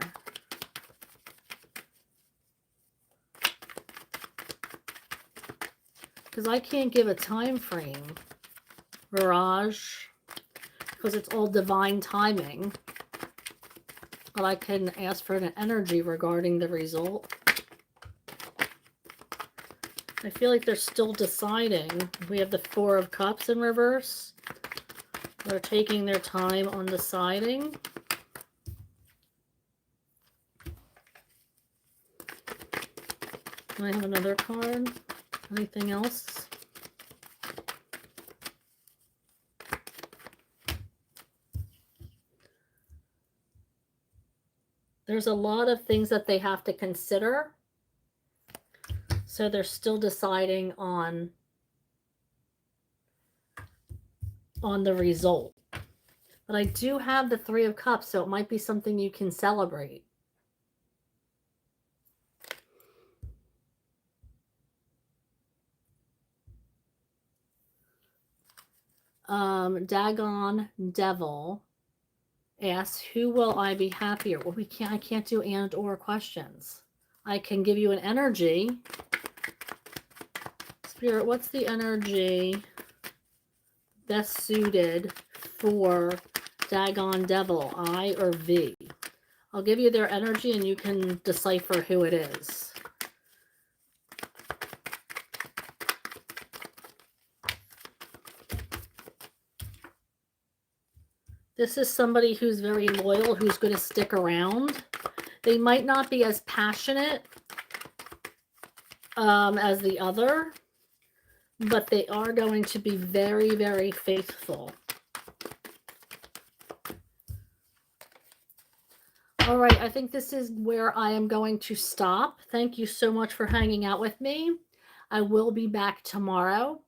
Because I can't give a time frame, Viraj, because it's all divine timing. But I can ask for an energy regarding the result. I feel like they're still deciding. We have the Four of Cups in reverse. They're taking their time on deciding. I have another card. Anything else? There's a lot of things that they have to consider. So they're still deciding on the result. But I do have the Three of Cups, so it might be something you can celebrate. Dagon Devil asks, who will I be happier? Well, I can't do and or questions. I can give you an energy. Spirit, what's the energy best suited for Dagon Devil, I or V? I'll give you their energy and you can decipher who it is. This is somebody who's very loyal, who's going to stick around. They might not be as passionate as the other, but they are going to be very, very faithful. All right, I think this is where I am going to stop. Thank you so much for hanging out with me. I will be back tomorrow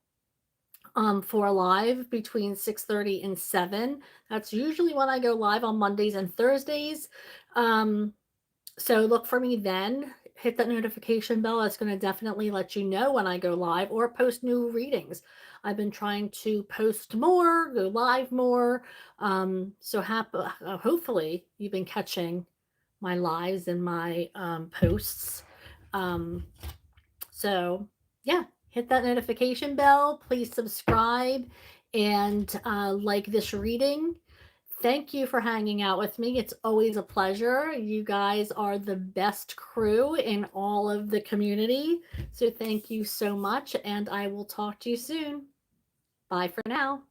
for live between 6:30 and 7. That's usually when I go live on Mondays and Thursdays. So look for me then. Hit that notification bell. That's going to definitely let you know when I go live or post new readings. I've been trying to post more, go live more. So hopefully you've been catching my lives and my posts. So yeah, hit that notification bell. Please subscribe and like this reading. Thank you for hanging out with me. It's always a pleasure. You guys are the best crew in all of the community. So thank you so much, and I will talk to you soon. Bye for now.